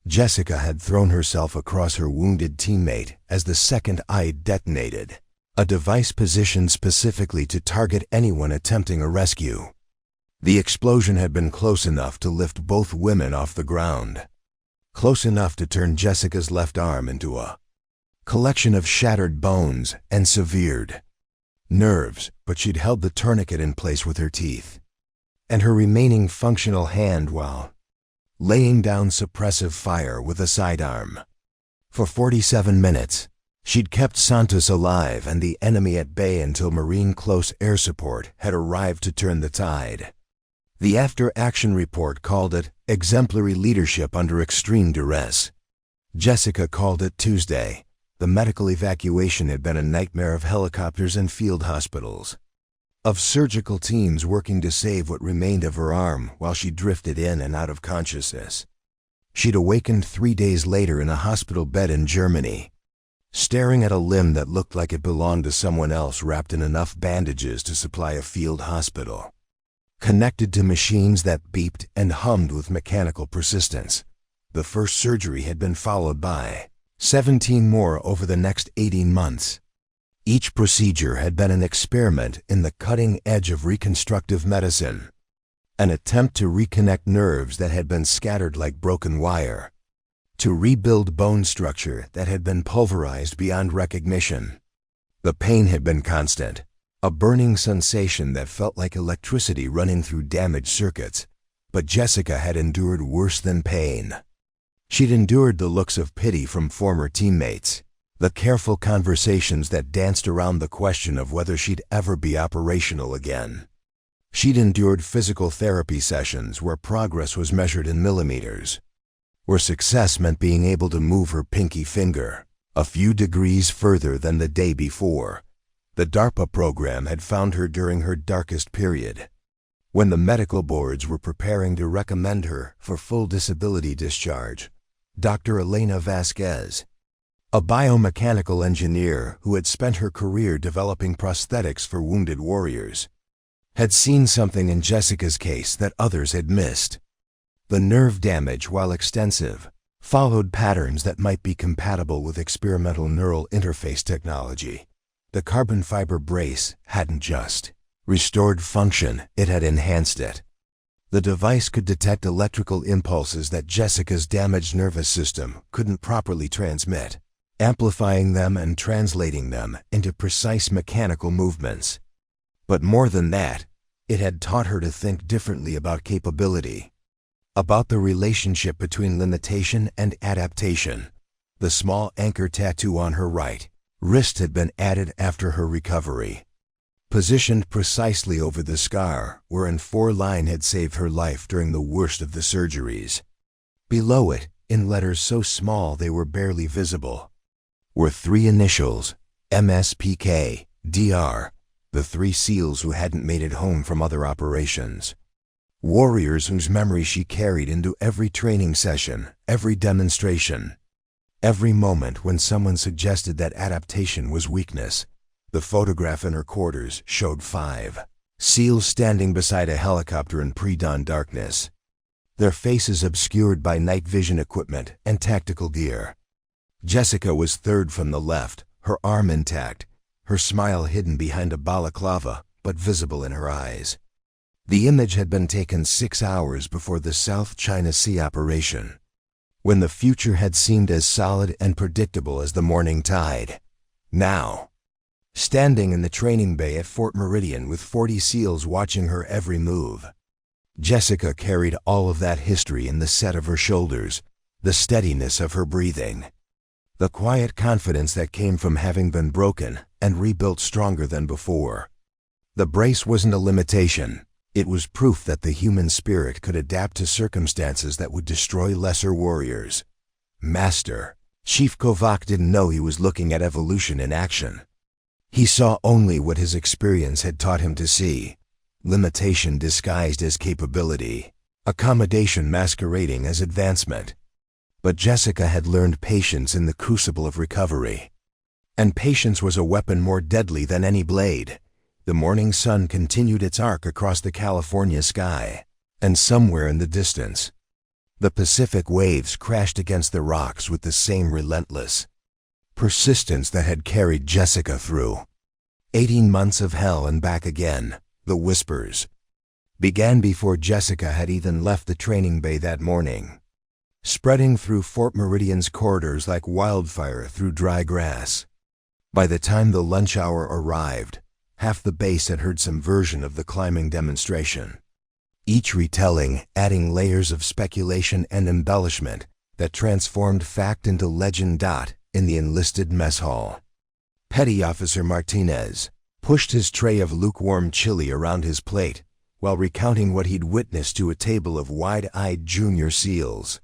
Jessica had thrown herself across her wounded teammate as the second eye detonated, a device positioned specifically to target anyone attempting a rescue. The explosion had been close enough to lift both women off the ground, close enough to turn Jessica's left arm into a collection of shattered bones and severed nerves, but she'd held the tourniquet in place with her teeth and her remaining functional hand while laying down suppressive fire with a sidearm. For 47 minutes, she'd kept Santos alive and the enemy at bay until Marine Close Air Support had arrived to turn the tide. The after-action report called it exemplary leadership under extreme duress. Jessica called it Tuesday. The medical evacuation had been a nightmare of helicopters and field hospitals, of surgical teams working to save what remained of her arm while she drifted in and out of consciousness. She'd awakened 3 days later in a hospital bed in Germany, staring at a limb that looked like it belonged to someone else, wrapped in enough bandages to supply a field hospital, connected to machines that beeped and hummed with mechanical persistence. The first surgery had been followed by 17 more over the next 18 months. Each procedure had been an experiment in the cutting edge of reconstructive medicine, an attempt to reconnect nerves that had been scattered like broken wire, to rebuild bone structure that had been pulverized beyond recognition. The pain had been constant, a burning sensation that felt like electricity running through damaged circuits, but Jessica had endured worse than pain. She'd endured the looks of pity from former teammates, the careful conversations that danced around the question of whether she'd ever be operational again. She'd endured physical therapy sessions where progress was measured in millimeters, where success meant being able to move her pinky finger a few degrees further than the day before. The DARPA program had found her during her darkest period, when the medical boards were preparing to recommend her for full disability discharge. Dr. Elena Vasquez, a biomechanical engineer who had spent her career developing prosthetics for wounded warriors, had seen something in Jessica's case that others had missed. The nerve damage, while extensive, followed patterns that might be compatible with experimental neural interface technology. The carbon fiber brace hadn't just restored function, it had enhanced it. The device could detect electrical impulses that Jessica's damaged nervous system couldn't properly transmit, amplifying them and translating them into precise mechanical movements. But more than that, it had taught her to think differently about capability, about the relationship between limitation and adaptation. The small anchor tattoo on her right wrist had been added after her recovery, positioned precisely over the scar wherein 4-line had saved her life during the worst of the surgeries. Below it, in letters so small they were barely visible, were 3 initials, MSPK, DR, the 3 SEALs who hadn't made it home from other operations. Warriors whose memory she carried into every training session, every demonstration. Every moment when someone suggested that adaptation was weakness. The photograph in her quarters showed 5 SEALs standing beside a helicopter in pre-dawn darkness, their faces obscured by night vision equipment and tactical gear. Jessica was third from the left, her arm intact, her smile hidden behind a balaclava but visible in her eyes. The image had been taken 6 hours before the South China Sea operation, when the future had seemed as solid and predictable as the morning tide. Now, standing in the training bay at Fort Meridian with 40 SEALs watching her every move, Jessica carried all of that history in the set of her shoulders, the steadiness of her breathing, the quiet confidence that came from having been broken and rebuilt stronger than before. The brace wasn't a limitation. It was proof that the human spirit could adapt to circumstances that would destroy lesser warriors. Master, Chief Kovac didn't know he was looking at evolution in action. He saw only what his experience had taught him to see: limitation disguised as capability, accommodation masquerading as advancement. But Jessica had learned patience in the crucible of recovery. And patience was a weapon more deadly than any blade. The morning sun continued its arc across the California sky, and somewhere in the distance, the Pacific waves crashed against the rocks with the same relentless persistence that had carried Jessica through 18 months of hell and back again. The whispers began before Jessica had even left the training bay that morning, spreading through Fort Meridian's corridors like wildfire through dry grass. By the time the lunch hour arrived, half the base had heard some version of the climbing demonstration, each retelling adding layers of speculation and embellishment that transformed fact into legend. In the enlisted mess hall, Petty Officer Martinez pushed his tray of lukewarm chili around his plate while recounting what he'd witnessed to a table of wide-eyed junior SEALs.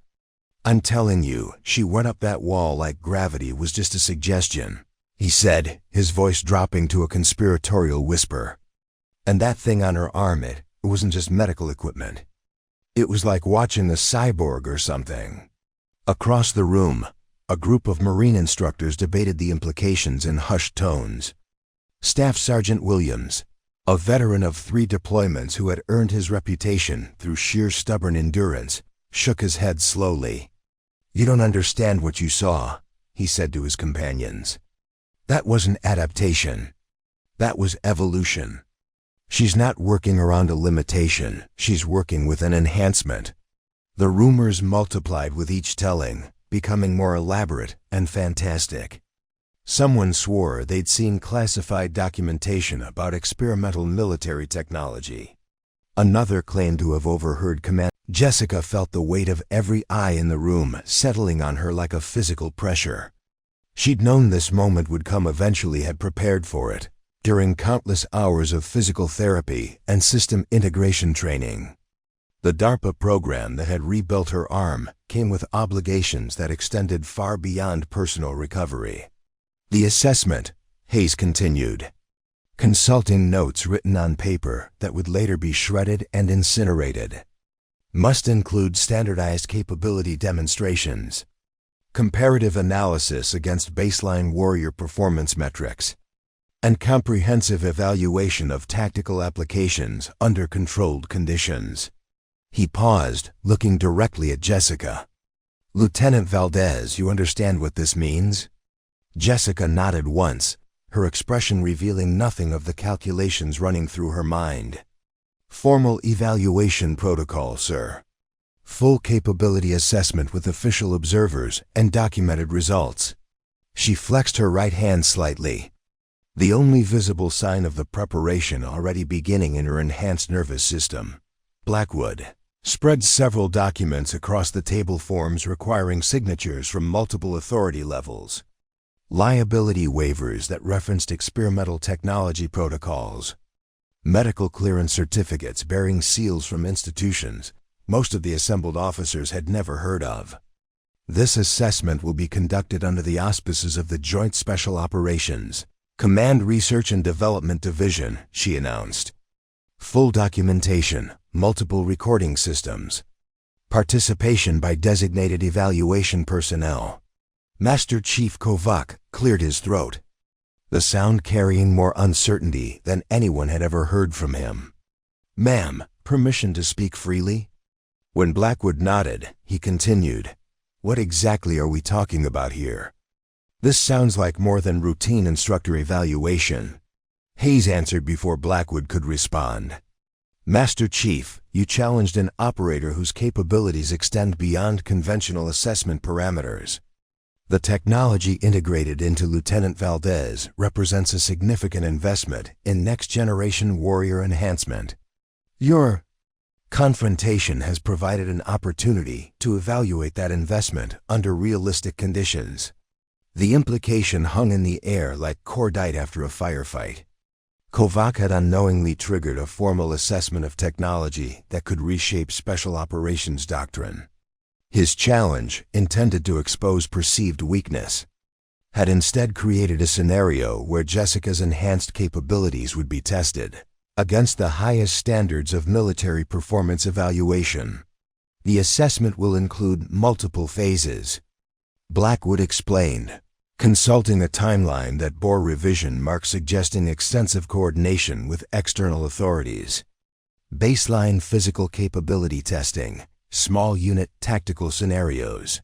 "I'm telling you, she went up that wall like gravity was just a suggestion," he said, his voice dropping to a conspiratorial whisper. "And that thing on her arm, it wasn't just medical equipment. It was like watching a cyborg or something." Across the room, a group of Marine instructors debated the implications in hushed tones. Staff Sergeant Williams, a veteran of 3 deployments who had earned his reputation through sheer stubborn endurance, shook his head slowly. "You don't understand what you saw," he said to his companions. "That wasn't adaptation. That was evolution. She's not working around a limitation, she's working with an enhancement." The rumors multiplied with each telling, becoming more elaborate and fantastic. Someone swore they'd seen classified documentation about experimental military technology. Another claimed to have overheard command. Jessica felt the weight of every eye in the room settling on her like a physical pressure. She'd known this moment would come eventually, had prepared for it, during countless hours of physical therapy and system integration training. The DARPA program that had rebuilt her arm came with obligations that extended far beyond personal recovery. The assessment, Hayes continued, consulting notes written on paper that would later be shredded and incinerated, must include standardized capability demonstrations, comparative analysis against baseline warrior performance metrics, and comprehensive evaluation of tactical applications under controlled conditions. He paused, looking directly at Jessica. "Lieutenant Valdez, you understand what this means?" Jessica nodded once, her expression revealing nothing of the calculations running through her mind. "Formal evaluation protocol, sir. Full capability assessment with official observers and documented results." She flexed her right hand slightly, the only visible sign of the preparation already beginning in her enhanced nervous system. Blackwood spread several documents across the table, forms requiring signatures from multiple authority levels. Liability waivers that referenced experimental technology protocols. Medical clearance certificates bearing seals from institutions most of the assembled officers had never heard of. "This assessment will be conducted under the auspices of the Joint Special Operations Command Research and Development Division," she announced. "Full documentation, multiple recording systems. Participation by designated evaluation personnel." Master Chief Kovac cleared his throat, the sound carrying more uncertainty than anyone had ever heard from him. "Ma'am, permission to speak freely?" When Blackwood nodded, he continued, "What exactly are we talking about here? This sounds like more than routine instructor evaluation." Hayes answered before Blackwood could respond. "Master Chief, you challenged an operator whose capabilities extend beyond conventional assessment parameters. The technology integrated into Lieutenant Valdez represents a significant investment in next-generation warrior enhancement. Your confrontation has provided an opportunity to evaluate that investment under realistic conditions." The implication hung in the air like cordite after a firefight. Kovac had unknowingly triggered a formal assessment of technology that could reshape special operations doctrine. His challenge, intended to expose perceived weakness, had instead created a scenario where Jessica's enhanced capabilities would be tested against the highest standards of military performance evaluation. "The assessment will include multiple phases," Blackwood explained, consulting a timeline that bore revision marks suggesting extensive coordination with external authorities. "Baseline physical capability testing, small unit tactical scenarios,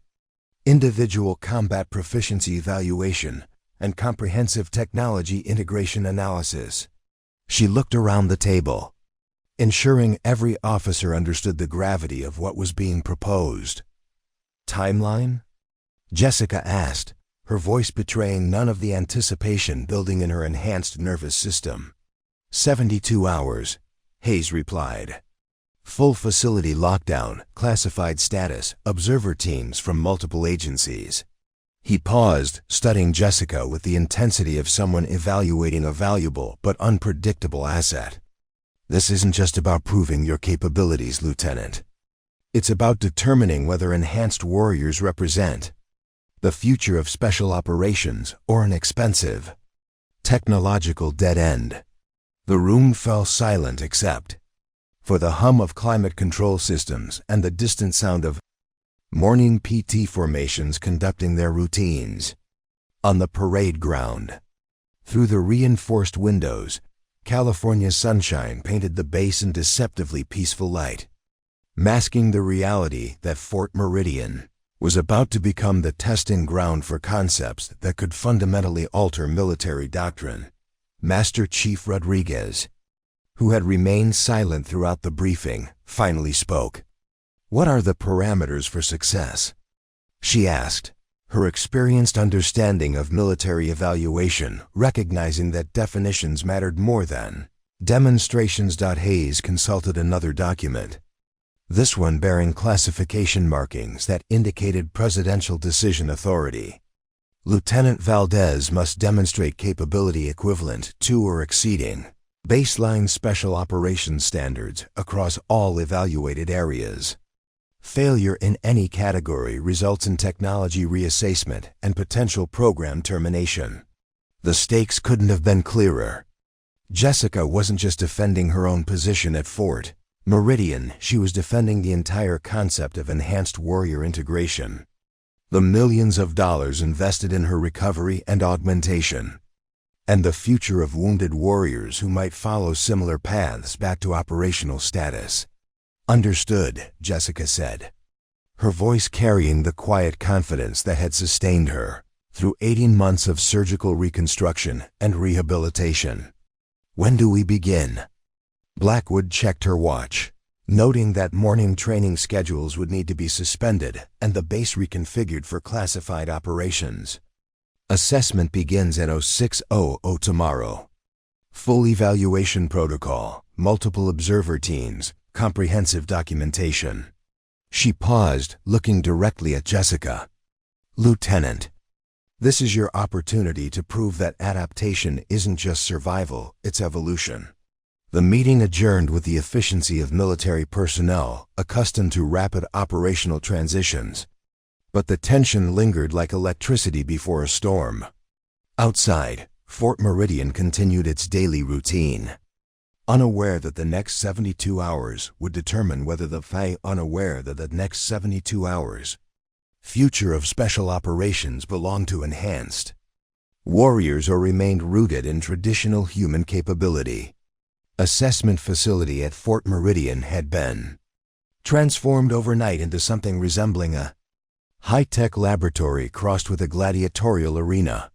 individual combat proficiency evaluation, and comprehensive technology integration analysis." She looked around the table, ensuring every officer understood the gravity of what was being proposed. "Timeline?" Jessica asked, her voice betraying none of the anticipation building in her enhanced nervous system. 72 hours, Hayes replied. "Full facility lockdown, classified status, observer teams from multiple agencies." He paused, studying Jessica with the intensity of someone evaluating a valuable but unpredictable asset. "This isn't just about proving your capabilities, Lieutenant. It's about determining whether enhanced warriors represent the future of special operations or an expensive technological dead end." The room fell silent except for the hum of climate control systems and the distant sound of morning PT formations conducting their routines. On the parade ground, through the reinforced windows, California's sunshine painted the base in deceptively peaceful light, masking the reality that Fort Meridian was about to become the testing ground for concepts that could fundamentally alter military doctrine. Master Chief Rodriguez, who had remained silent throughout the briefing, finally spoke. "What are the parameters for success?" she asked, her experienced understanding of military evaluation recognizing that definitions mattered more than demonstrations. Hayes consulted another document, this one bearing classification markings that indicated presidential decision authority. "Lieutenant Valdez must demonstrate capability equivalent to or exceeding baseline special operations standards across all evaluated areas. Failure in any category results in technology reassessment and potential program termination." The stakes couldn't have been clearer. Jessica wasn't just defending her own position at Fort Meridian, she was defending the entire concept of enhanced warrior integration, the millions of dollars invested in her recovery and augmentation, and the future of wounded warriors who might follow similar paths back to operational status. "Understood," Jessica said, her voice carrying the quiet confidence that had sustained her through 18 months of surgical reconstruction and rehabilitation. "When do we begin?" Blackwood checked her watch, noting that morning training schedules would need to be suspended and the base reconfigured for classified operations. "Assessment begins at 06:00 tomorrow. Full evaluation protocol, multiple observer teams, comprehensive documentation." She paused, looking directly at Jessica. "Lieutenant, this is your opportunity to prove that adaptation isn't just survival, it's evolution." The meeting adjourned with the efficiency of military personnel accustomed to rapid operational transitions. But the tension lingered like electricity before a storm. Outside, Fort Meridian continued its daily routine, unaware that the next 72 hours would determine whether the future of special operations belonged to enhanced warriors or remained rooted in traditional human capability. Assessment facility at Fort Meridian had been transformed overnight into something resembling a high-tech laboratory crossed with a gladiatorial arena.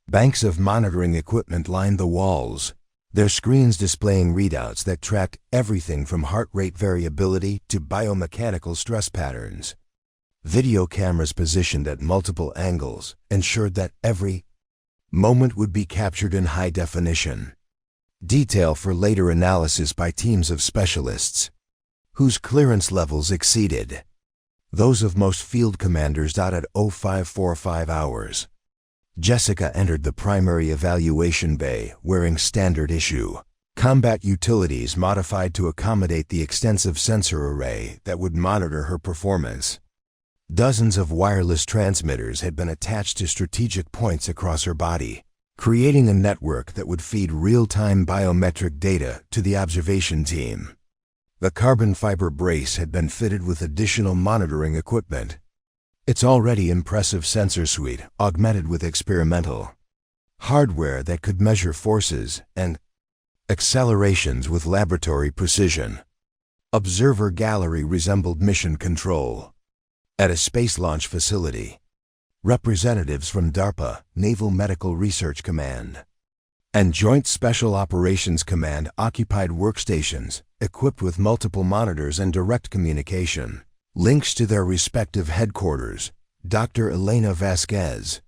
Banks of monitoring equipment lined the walls, their screens displaying readouts that tracked everything from heart rate variability to biomechanical stress patterns. Video cameras positioned at multiple angles ensured that every moment would be captured in high definition detail for later analysis by teams of specialists whose clearance levels exceeded those of most field commanders. At 0545 hours, Jessica entered the primary evaluation bay wearing standard issue combat utilities modified to accommodate the extensive sensor array that would monitor her performance. Dozens of wireless transmitters had been attached to strategic points across her body, creating a network that would feed real-time biometric data to the observation team. The carbon fiber brace had been fitted with additional monitoring equipment, its already impressive sensor suite augmented with experimental hardware that could measure forces and accelerations with laboratory precision. Observer gallery resembled mission control. At a space launch facility, representatives from DARPA, Naval Medical Research Command, and Joint Special Operations Command occupied workstations equipped with multiple monitors and direct communication links to their respective headquarters. Dr. Elena Vasquez,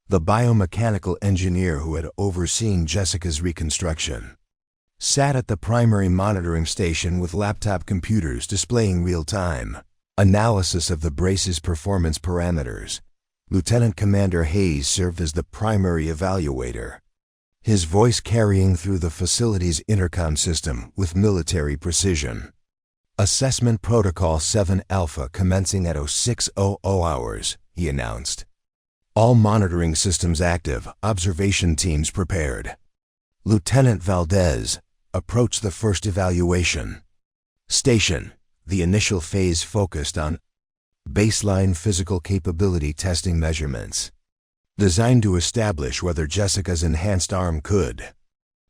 the biomechanical engineer who had overseen Jessica's reconstruction, sat at the primary monitoring station with laptop computers displaying real-time analysis of the brace's performance parameters. Lieutenant Commander Hayes served as the primary evaluator, his voice carrying through the facility's intercom system with military precision. "Assessment Protocol 7 Alpha commencing at 06:00 hours, he announced. "All monitoring systems active, observation teams prepared." Lieutenant Valdez approached the first evaluation station. The initial phase focused on baseline physical capability testing measurements, designed to establish whether Jessica's enhanced arm could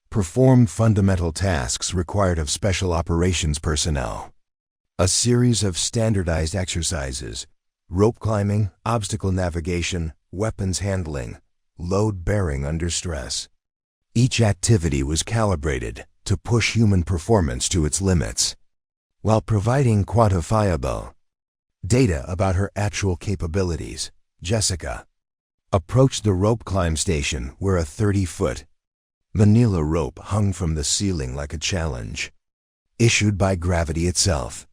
perform fundamental tasks required of special operations personnel. A series of standardized exercises, rope climbing, obstacle navigation, weapons handling, load bearing under stress. Each activity was calibrated to push human performance to its limits, while providing quantifiable data about her actual capabilities. Jessica approached the rope climb station where a 30-foot manila rope hung from the ceiling like a challenge issued by gravity itself.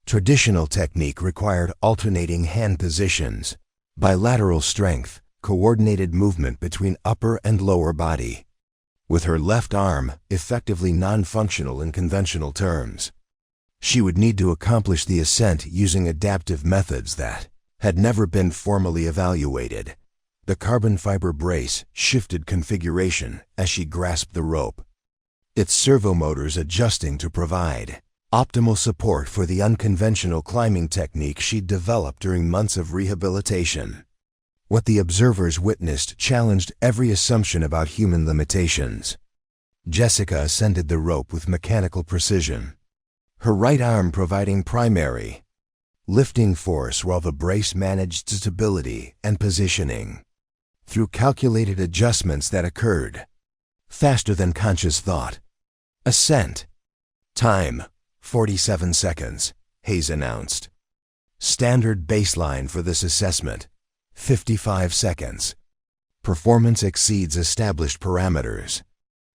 Traditional technique required alternating hand positions, bilateral strength, coordinated movement between upper and lower body, with her left arm effectively non-functional in conventional terms. She would need to accomplish the ascent using adaptive methods that had never been formally evaluated. The carbon fiber brace shifted configuration as she grasped the rope, its servomotors adjusting to provide optimal support for the unconventional climbing technique she'd developed during months of rehabilitation. What the observers witnessed challenged every assumption about human limitations. Jessica ascended the rope with mechanical precision, her right arm providing primary lifting force while the brace managed stability and positioning through calculated adjustments that occurred faster than conscious thought. Ascent. Time, 47 seconds, Hayes announced. Standard baseline for this assessment, 55 seconds. Performance exceeds established parameters.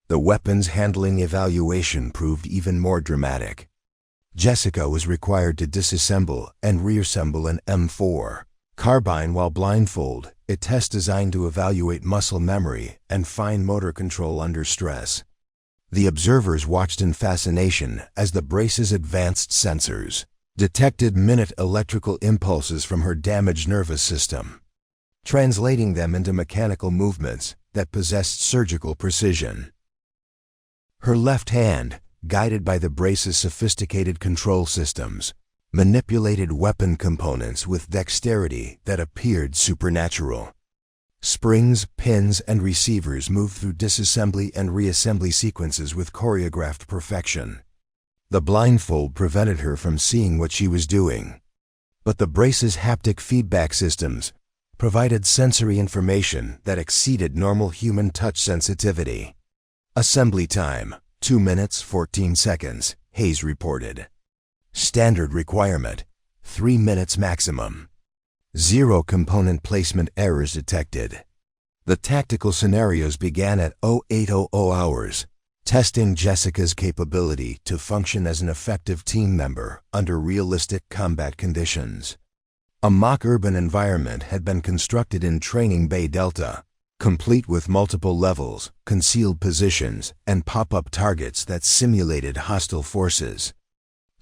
The weapons handling evaluation proved even more dramatic. Jessica was required to disassemble and reassemble an M4 carbine while blindfold, a test designed to evaluate muscle memory and fine motor control under stress. The observers watched in fascination as the brace's advanced sensors detected minute electrical impulses from her damaged nervous system, translating them into mechanical movements that possessed surgical precision. Her left hand, guided by the brace's sophisticated control systems, manipulated weapon components with dexterity that appeared supernatural. Springs, pins, and receivers moved through disassembly and reassembly sequences with choreographed perfection. The blindfold prevented her from seeing what she was doing, but the brace's haptic feedback systems provided sensory information that exceeded normal human touch sensitivity. Assembly time, 2 minutes 14 seconds, Hayes reported. Standard requirement, 3 minutes maximum. 0 component placement errors detected. The tactical scenarios began at 0800 hours, testing Jessica's capability to function as an effective team member under realistic combat conditions. A mock urban environment had been constructed in Training Bay Delta, complete with multiple levels, concealed positions, and pop-up targets that simulated hostile forces.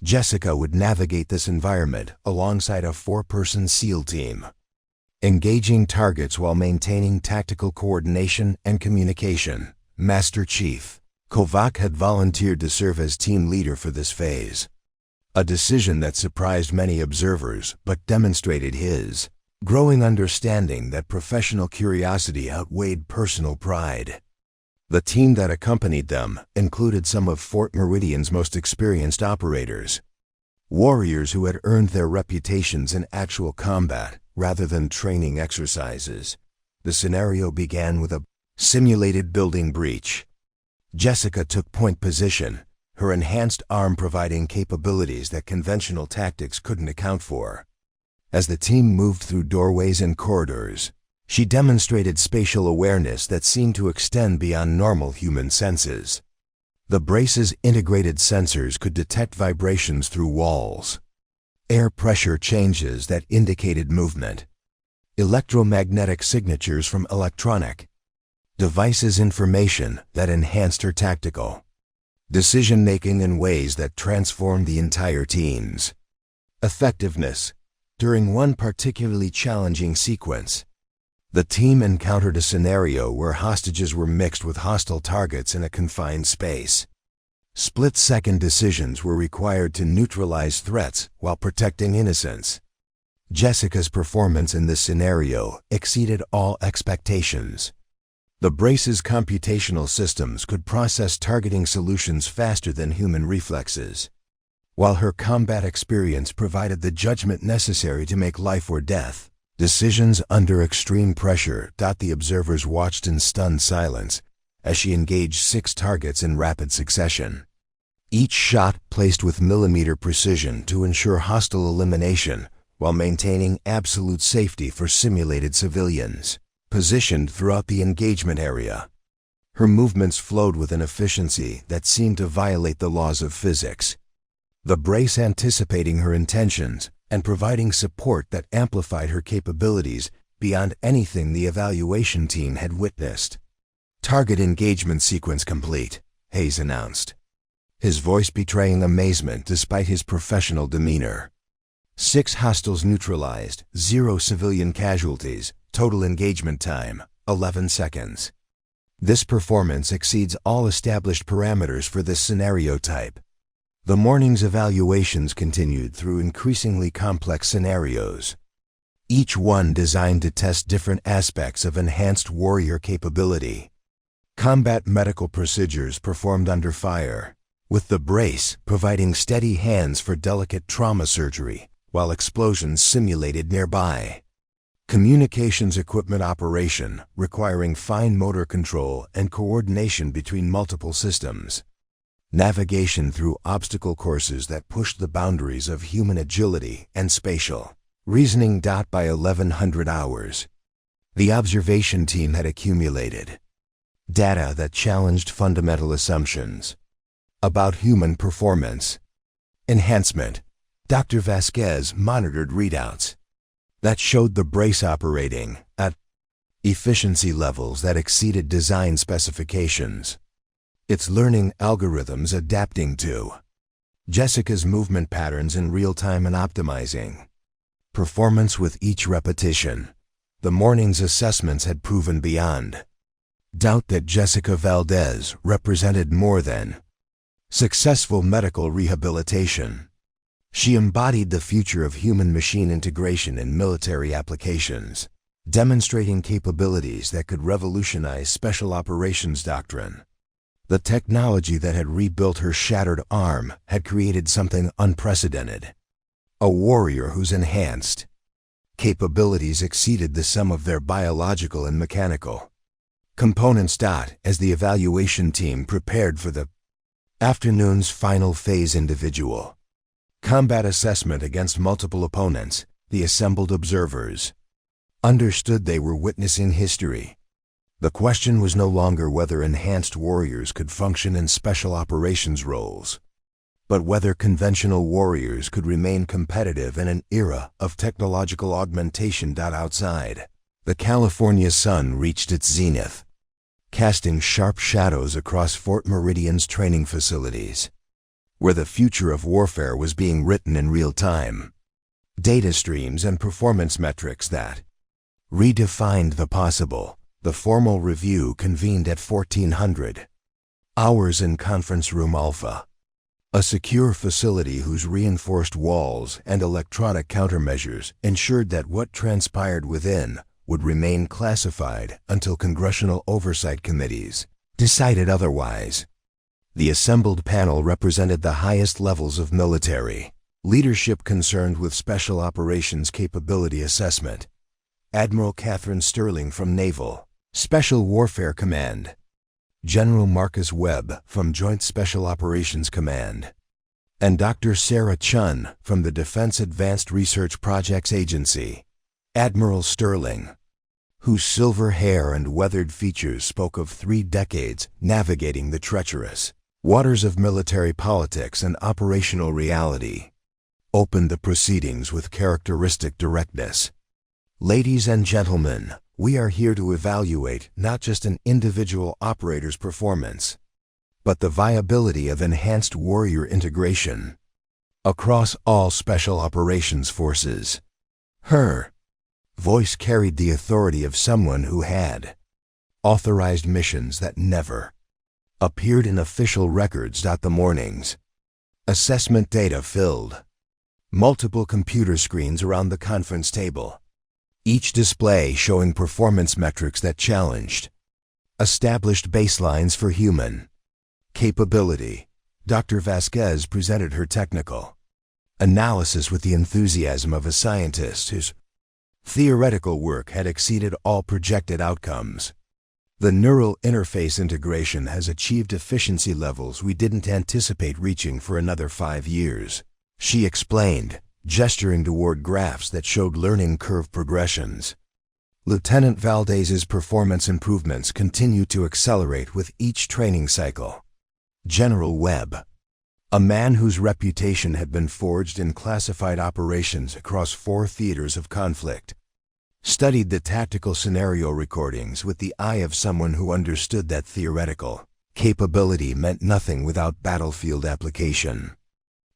Jessica would navigate this environment alongside a 4-person SEAL team, engaging targets while maintaining tactical coordination and communication. Master Chief Kovac had volunteered to serve as team leader for this phase, a decision that surprised many observers but demonstrated his growing understanding that professional curiosity outweighed personal pride. The team that accompanied them included some of Fort Meridian's most experienced operators, warriors who had earned their reputations in actual combat rather than training exercises. The scenario began with a simulated building breach. Jessica took point position, her enhanced arm providing capabilities that conventional tactics couldn't account for. As the team moved through doorways and corridors, she demonstrated spatial awareness that seemed to extend beyond normal human senses. The brace's integrated sensors could detect vibrations through walls, air pressure changes that indicated movement, electromagnetic signatures from electronic devices, information that enhanced her tactical decision-making in ways that transformed the entire team's effectiveness. During one particularly challenging sequence, the team encountered a scenario where hostages were mixed with hostile targets in a confined space. Split-second decisions were required to neutralize threats while protecting innocents. Jessica's performance in this scenario exceeded all expectations. The brace's computational systems could process targeting solutions faster than human reflexes, while her combat experience provided the judgment necessary to make life or death decisions under extreme pressure. The observers watched in stunned silence as she engaged 6 targets in rapid succession, each shot placed with millimeter precision to ensure hostile elimination while maintaining absolute safety for simulated civilians positioned throughout the engagement area. Her movements flowed with an efficiency that seemed to violate the laws of physics, the brace anticipating her intentions and providing support that amplified her capabilities beyond anything the evaluation team had witnessed. Target engagement sequence complete, Hayes announced, his voice betraying amazement despite his professional demeanor. 6 hostiles neutralized, 0 civilian casualties, total engagement time, 11 seconds. This performance exceeds all established parameters for this scenario type. The morning's evaluations continued through increasingly complex scenarios, each one designed to test different aspects of enhanced warrior capability. Combat medical procedures performed under fire, with the brace providing steady hands for delicate trauma surgery, while explosions simulated nearby. Communications equipment operation requiring fine motor control and coordination between multiple systems. Navigation through obstacle courses that pushed the boundaries of human agility and spatial reasoning. By 1100 hours, the observation team had accumulated data that challenged fundamental assumptions about human performance enhancement. Dr. Vasquez monitored readouts that showed the brace operating at efficiency levels that exceeded design specifications. Its learning algorithms adapting to Jessica's movement patterns in real time and optimizing performance with each repetition. The morning's assessments had proven beyond doubt that Jessica Valdez represented more than successful medical rehabilitation. She embodied the future of human-machine integration in military applications, demonstrating capabilities that could revolutionize special operations doctrine. The technology that had rebuilt her shattered arm had created something unprecedented. A warrior whose enhanced capabilities exceeded the sum of their biological and mechanical components. As the evaluation team prepared for the afternoon's final phase individual combat assessment against multiple opponents, the assembled observers understood they were witnessing history. The question was no longer whether enhanced warriors could function in special operations roles, but whether conventional warriors could remain competitive in an era of technological augmentation. Outside, the California sun reached its zenith, casting sharp shadows across Fort Meridian's training facilities, where the future of warfare was being written in real time. Data streams and performance metrics that redefined the possible. The formal review convened at 1400 hours in Conference Room Alpha, a secure facility whose reinforced walls and electronic countermeasures ensured that what transpired within would remain classified until congressional oversight committees decided otherwise. The assembled panel represented the highest levels of military leadership concerned with Special Operations Capability Assessment. Admiral Catherine Sterling from Naval Special Warfare Command, General Marcus Webb from Joint Special Operations Command, and Dr. Sarah Chun from the Defense Advanced Research Projects Agency. Admiral Sterling, whose silver hair and weathered features spoke of 3 decades navigating the treacherous waters of military politics and operational reality, opened the proceedings with characteristic directness. Ladies and gentlemen, we are here to evaluate not just an individual operator's performance, but the viability of enhanced warrior integration across all special operations forces. Her voice carried the authority of someone who had authorized missions that never appeared in official records. The morning's assessment data filled multiple computer screens around the conference table, each display showing performance metrics that challenged established baselines for human capability. Dr. Vasquez presented her technical analysis with the enthusiasm of a scientist whose theoretical work had exceeded all projected outcomes. The neural interface integration has achieved efficiency levels we didn't anticipate reaching for another 5 years, she explained, gesturing toward graphs that showed learning curve progressions. Lieutenant Valdez's performance improvements continue to accelerate with each training cycle. General Webb, a man whose reputation had been forged in classified operations across 4 theaters of conflict, studied the tactical scenario recordings with the eye of someone who understood that theoretical capability meant nothing without battlefield application.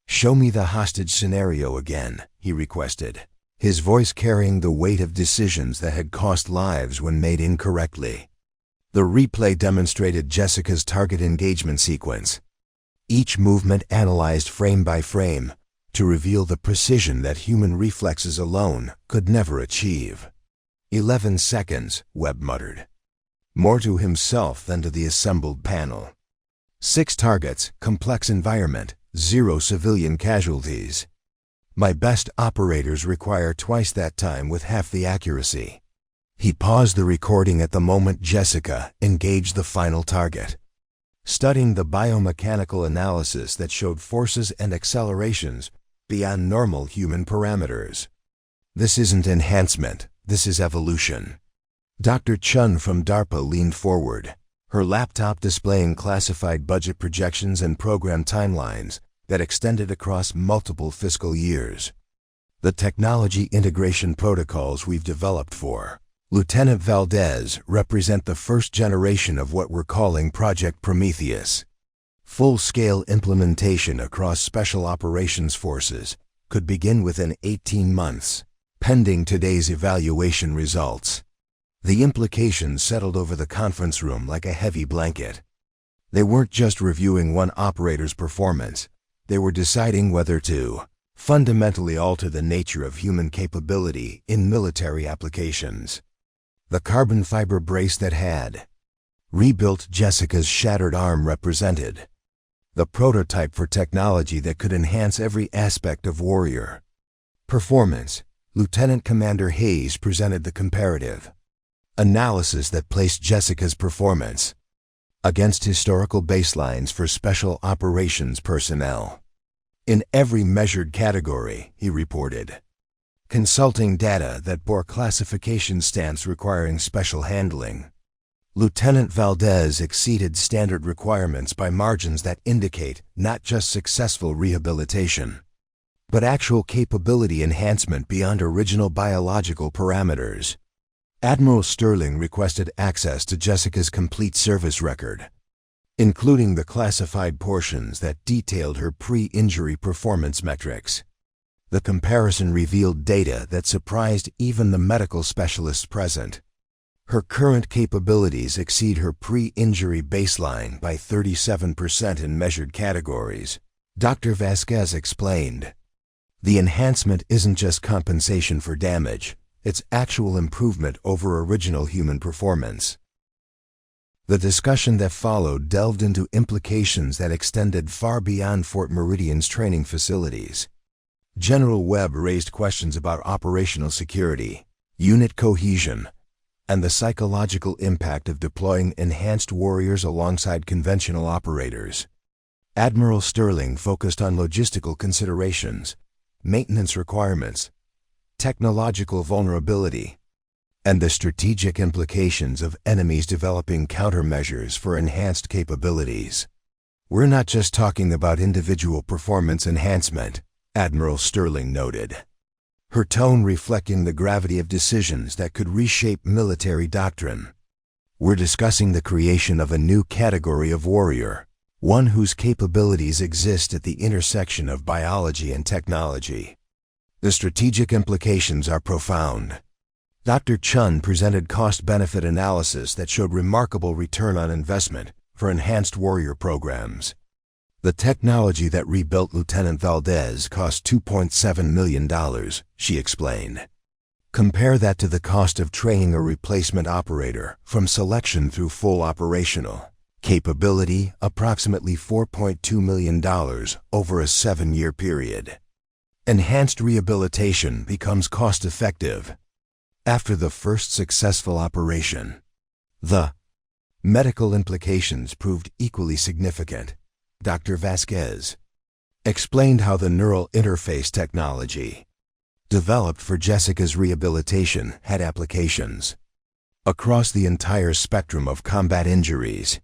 "Show me the hostage scenario again," he requested, his voice carrying the weight of decisions that had cost lives when made incorrectly. The replay demonstrated Jessica's target engagement sequence, each movement analyzed frame by frame to reveal the precision that human reflexes alone could never achieve. 11 seconds, Webb muttered, more to himself than to the assembled panel. 6 targets, complex environment, 0 civilian casualties. My best operators require twice that time with half the accuracy. He paused the recording at the moment Jessica engaged the final target. Studying the biomechanical analysis that showed forces and accelerations beyond normal human parameters. This isn't enhancement, this is evolution. Dr. Chun from DARPA leaned forward, her laptop displaying classified budget projections and program timelines that extended across multiple fiscal years. The technology integration protocols we've developed for Lieutenant Valdez represent the first generation of what we're calling Project Prometheus. Full-scale implementation across Special Operations Forces could begin within 18 months, pending today's evaluation results. The implications settled over the conference room like a heavy blanket. They weren't just reviewing one operator's performance, they were deciding whether to fundamentally alter the nature of human capability in military applications. The carbon fiber brace that had rebuilt Jessica's shattered arm represented the prototype for technology that could enhance every aspect of warrior performance. Lieutenant Commander Hayes presented the comparative analysis that placed Jessica's performance against historical baselines for special operations personnel. In every measured category, he reported, consulting data that bore classification stamps requiring special handling, Lieutenant Valdez exceeded standard requirements by margins that indicate not just successful rehabilitation, but actual capability enhancement beyond original biological parameters. Admiral Sterling requested access to Jessica's complete service record, including the classified portions that detailed her pre-injury performance metrics. The comparison revealed data that surprised even the medical specialists present. Her current capabilities exceed her pre-injury baseline by 37% in measured categories. Dr. Vasquez explained, the enhancement isn't just compensation for damage, it's actual improvement over original human performance. The discussion that followed delved into implications that extended far beyond Fort Meridian's training facilities. General Webb raised questions about operational security, unit cohesion, and the psychological impact of deploying enhanced warriors alongside conventional operators. Admiral Sterling focused on logistical considerations, maintenance requirements, technological vulnerability, and the strategic implications of enemies developing countermeasures for enhanced capabilities. We're not just talking about individual performance enhancement, Admiral Sterling noted, her tone reflecting the gravity of decisions that could reshape military doctrine. We're discussing the creation of a new category of warrior, one whose capabilities exist at the intersection of biology and technology. The strategic implications are profound. Dr. Chun presented cost-benefit analysis that showed remarkable return on investment for enhanced warrior programs. The technology that rebuilt Lieutenant Valdez cost $2.7 million, she explained. Compare that to the cost of training a replacement operator from selection through full operational capability, approximately $4.2 million over a 7-year period. Enhanced rehabilitation becomes cost-effective after the first successful operation. The medical implications proved equally significant. Dr. Vasquez explained how the neural interface technology developed for Jessica's rehabilitation had applications across the entire spectrum of combat injuries.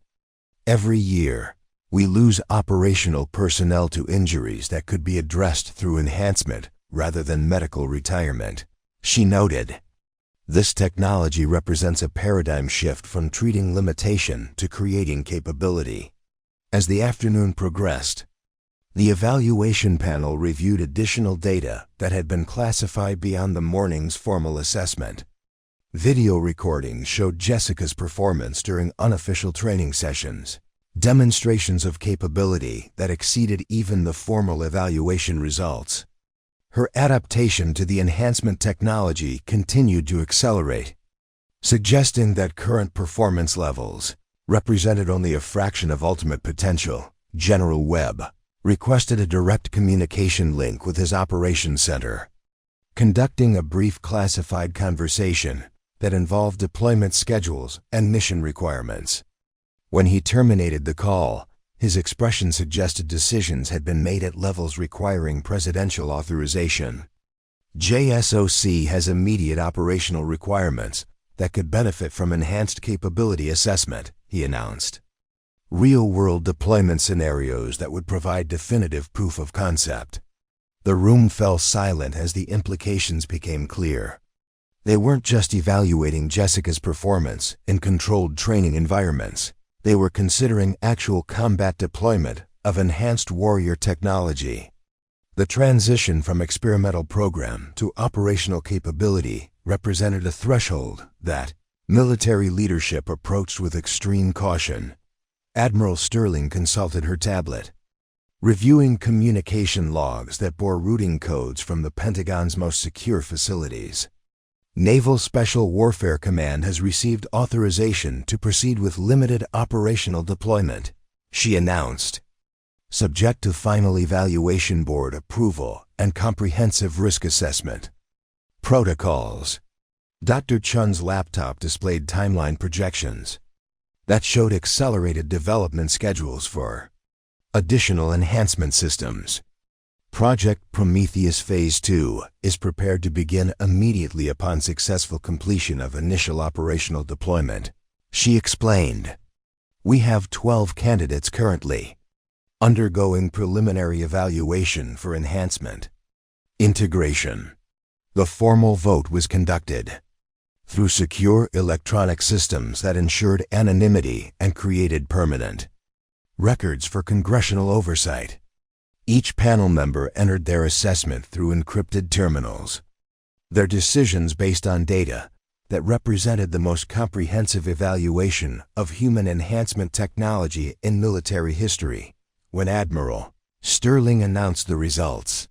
Every year, we lose operational personnel to injuries that could be addressed through enhancement rather than medical retirement, she noted. This technology represents a paradigm shift from treating limitation to creating capability. As the afternoon progressed, the evaluation panel reviewed additional data that had been classified beyond the morning's formal assessment. Video recordings showed Jessica's performance during unofficial training sessions, demonstrations of capability that exceeded even the formal evaluation results. Her adaptation to the enhancement technology continued to accelerate, suggesting that current performance levels represented only a fraction of ultimate potential. General Webb requested a direct communication link with his operations center, conducting a brief classified conversation that involved deployment schedules and mission requirements. When he terminated the call, his expression suggested decisions had been made at levels requiring presidential authorization. JSOC has immediate operational requirements that could benefit from enhanced capability assessment, he announced. Real-world deployment scenarios that would provide definitive proof of concept. The room fell silent as the implications became clear. They weren't just evaluating Jessica's performance in controlled training environments. They were considering actual combat deployment of enhanced warrior technology. The transition from experimental program to operational capability represented a threshold that military leadership approached with extreme caution. Admiral Sterling consulted her tablet, reviewing communication logs that bore routing codes from the Pentagon's most secure facilities. Naval Special Warfare Command has received authorization to proceed with limited operational deployment, she announced, subject to final evaluation board approval and comprehensive risk assessment. Protocols. Dr. Chun's laptop displayed timeline projections that showed accelerated development schedules for additional enhancement systems. Project Prometheus Phase 2 is prepared to begin immediately upon successful completion of initial operational deployment, she explained. We have 12 candidates currently undergoing preliminary evaluation for enhancement. Integration. The formal vote was conducted through secure electronic systems that ensured anonymity and created permanent records for congressional oversight. Each panel member entered their assessment through encrypted terminals. Their decisions based on data that represented the most comprehensive evaluation of human enhancement technology in military history. When Admiral Sterling announced the results,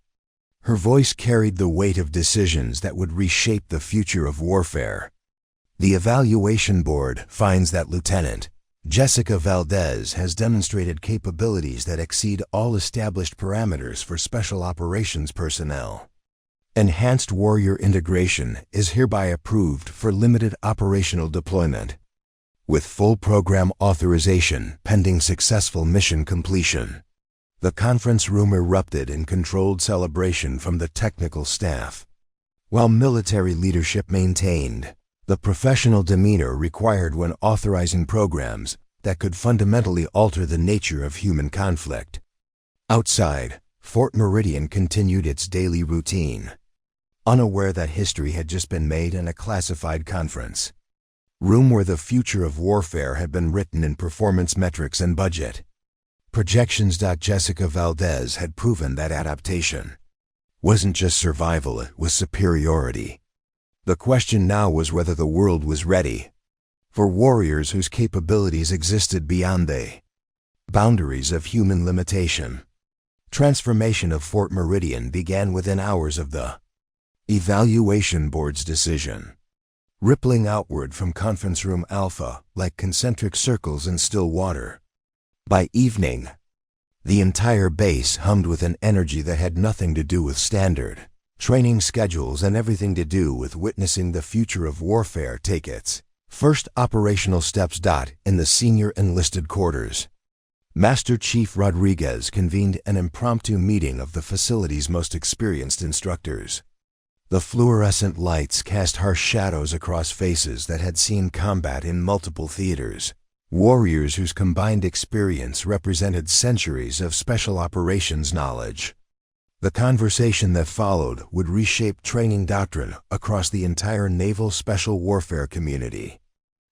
her voice carried the weight of decisions that would reshape the future of warfare. The evaluation board finds that Lieutenant Jessica Valdez has demonstrated capabilities that exceed all established parameters for special operations personnel. Enhanced warrior integration is hereby approved for limited operational deployment, with full program authorization pending successful mission completion. The conference room erupted in controlled celebration from the technical staff, while military leadership maintained the professional demeanor required when authorizing programs that could fundamentally alter the nature of human conflict. Outside, Fort Meridian continued its daily routine, unaware that history had just been made in a classified conference room where the future of warfare had been written in performance metrics and budget projections. Jessica Valdez had proven that adaptation wasn't just survival, it was superiority. The question now was whether the world was ready for warriors whose capabilities existed beyond the boundaries of human limitation. Transformation of Fort Meridian began within hours of the evaluation board's decision, rippling outward from Conference Room Alpha like concentric circles in still water. By evening, the entire base hummed with an energy that had nothing to do with standard training schedules and everything to do with witnessing the future of warfare take its first operational steps. In the senior enlisted quarters, Master Chief Rodriguez convened an impromptu meeting of the facility's most experienced instructors. The fluorescent lights cast harsh shadows across faces that had seen combat in multiple theaters. Warriors whose combined experience represented centuries of special operations knowledge. The conversation that followed would reshape training doctrine across the entire naval special warfare community.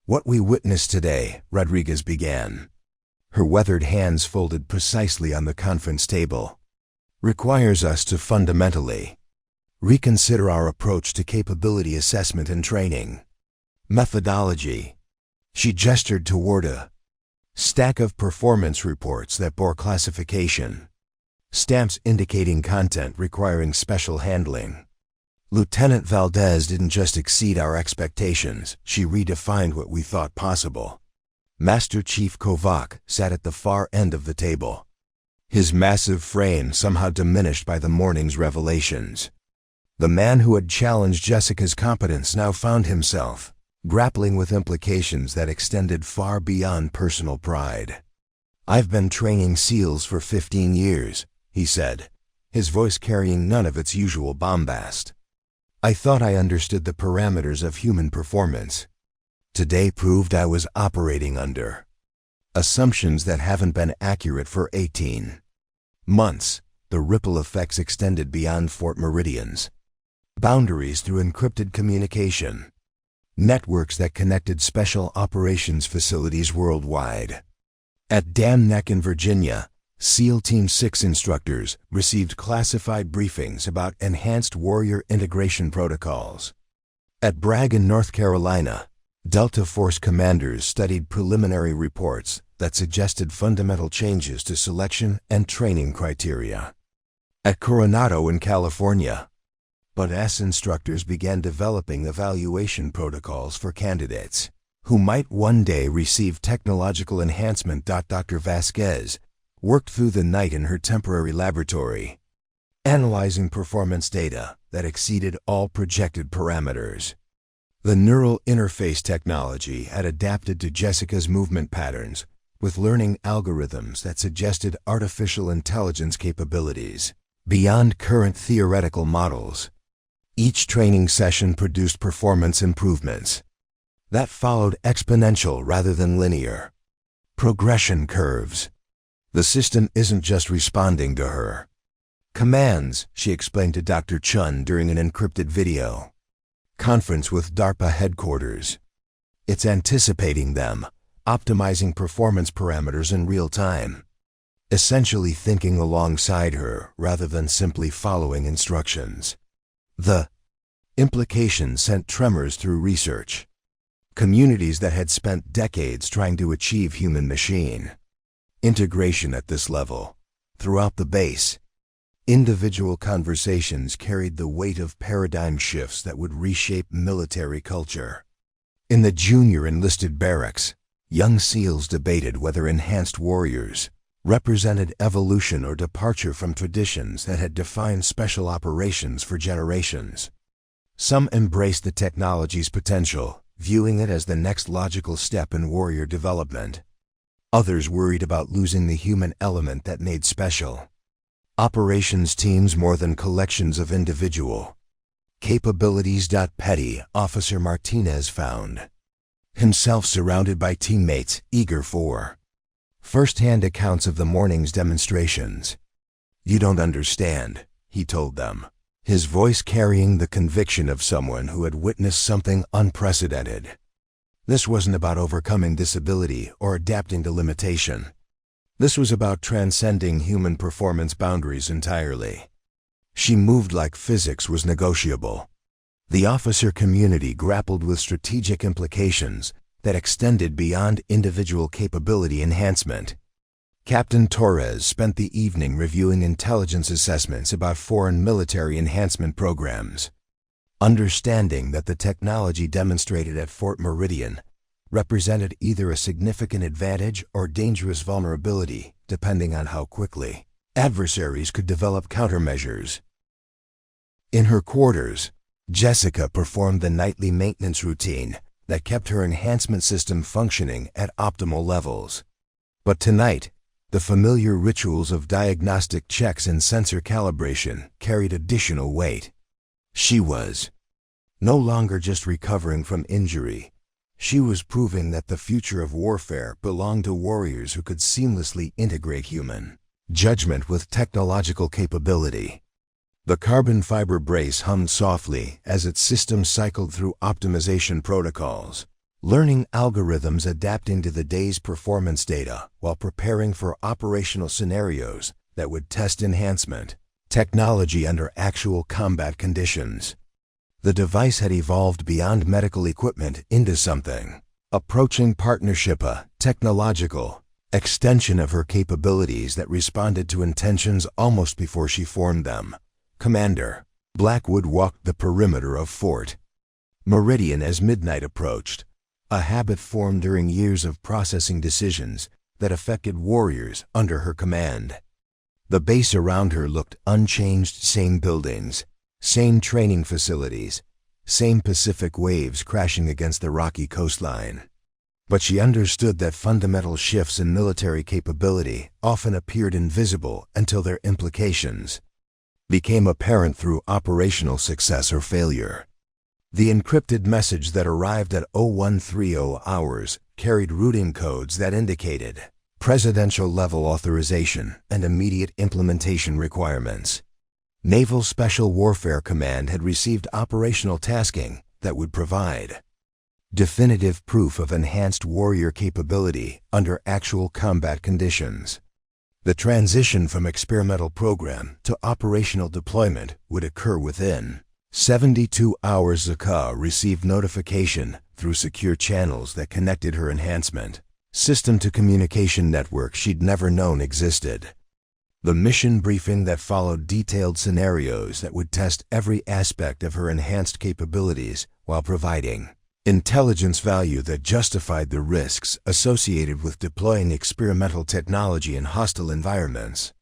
What we witness today, Rodriguez began, her weathered hands folded precisely on the conference table, requires us to fundamentally reconsider our approach to capability assessment and training. Methodology. She gestured toward a stack of performance reports that bore classification stamps indicating content requiring special handling. Lieutenant Valdez didn't just exceed our expectations, she redefined what we thought possible. Master Chief Kovac sat at the far end of the table, his massive frame somehow diminished by the morning's revelations. The man who had challenged Jessica's competence now found himself grappling with implications that extended far beyond personal pride. "I've been training SEALs for 15 years, he said, his voice carrying none of its usual bombast. "I thought I understood the parameters of human performance. Today proved I was operating under assumptions that haven't been accurate for 18 months. The ripple effects extended beyond Fort Meridian's boundaries through encrypted communication, networks that connected special operations facilities worldwide. At Dam Neck in Virginia, SEAL Team 6 instructors received classified briefings about enhanced warrior integration protocols. At Bragg in North Carolina, Delta Force commanders studied preliminary reports that suggested fundamental changes to selection and training criteria. At Coronado in California, BUD/S instructors began developing evaluation protocols for candidates who might one day receive technological enhancement. Dr. Vasquez worked through the night in her temporary laboratory, analyzing performance data that exceeded all projected parameters. The neural interface technology had adapted to Jessica's movement patterns with learning algorithms that suggested artificial intelligence capabilities beyond current theoretical models. Each training session produced performance improvements that followed exponential rather than linear progression curves. "The system isn't just responding to her commands," she explained to Dr. Chun during an encrypted video conference with DARPA headquarters. "It's anticipating them, optimizing performance parameters in real time, essentially thinking alongside her rather than simply following instructions." The implication sent tremors through research communities that had spent decades trying to achieve human-machine integration at this level. Throughout the base, individual conversations carried the weight of paradigm shifts that would reshape military culture. In the junior enlisted barracks, young SEALs debated whether enhanced warriors represented evolution or departure from traditions that had defined special operations for generations. Some embraced the technology's potential, viewing it as the next logical step in warrior development. Others worried about losing the human element that made special operations teams more than collections of individual capabilities. Petty Officer Martinez found himself surrounded by teammates eager for first-hand accounts of the morning's demonstrations. "You don't understand," he told them, his voice carrying the conviction of someone who had witnessed something unprecedented. This wasn't about overcoming disability or adapting to limitation. This was about transcending human performance boundaries entirely. She moved like physics was negotiable. The officer community grappled with strategic implications that extended beyond individual capability enhancement. Captain Torres spent the evening reviewing intelligence assessments about foreign military enhancement programs, understanding that the technology demonstrated at Fort Meridian represented either a significant advantage or dangerous vulnerability, depending on how quickly adversaries could develop countermeasures. In her quarters, Jessica performed the nightly maintenance routine that kept her enhancement system functioning at optimal levels. But tonight, the familiar rituals of diagnostic checks and sensor calibration carried additional weight. She was no longer just recovering from injury. She was proving that the future of warfare belonged to warriors who could seamlessly integrate human judgment with technological capability. The carbon fiber brace hummed softly as its system cycled through optimization protocols, learning algorithms adapting to the day's performance data while preparing for operational scenarios that would test enhancement technology under actual combat conditions. The device had evolved beyond medical equipment into something approaching partnership, a technological extension of her capabilities that responded to intentions almost before she formed them. Commander Blackwood walked the perimeter of Fort Meridian as midnight approached, a habit formed during years of processing decisions that affected warriors under her command. The base around her looked unchanged: same buildings, same training facilities, same Pacific waves crashing against the rocky coastline. But she understood that fundamental shifts in military capability often appeared invisible until their implications became apparent through operational success or failure. The encrypted message that arrived at 0130 hours carried routing codes that indicated presidential-level authorization and immediate implementation requirements. Naval Special Warfare Command had received operational tasking that would provide definitive proof of enhanced warrior capability under actual combat conditions. The transition from experimental program to operational deployment would occur within 72 hours. Zaka received notification through secure channels that connected her enhancement system to communication networks she'd never known existed. The mission briefing that followed detailed scenarios that would test every aspect of her enhanced capabilities while providing intelligence value that justified the risks associated with deploying experimental technology in hostile environments.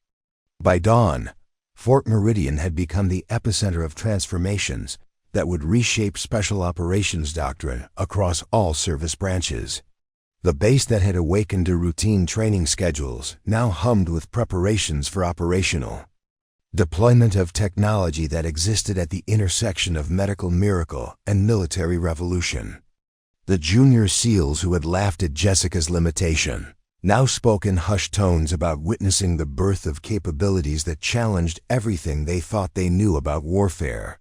By dawn, Fort Meridian had become the epicenter of transformations that would reshape special operations doctrine across all service branches. The base that had awakened to routine training schedules now hummed with preparations for operational deployment of technology that existed at the intersection of medical miracle and military revolution. The junior SEALs who had laughed at Jessica's limitation now spoke in hushed tones about witnessing the birth of capabilities that challenged everything they thought they knew about warfare.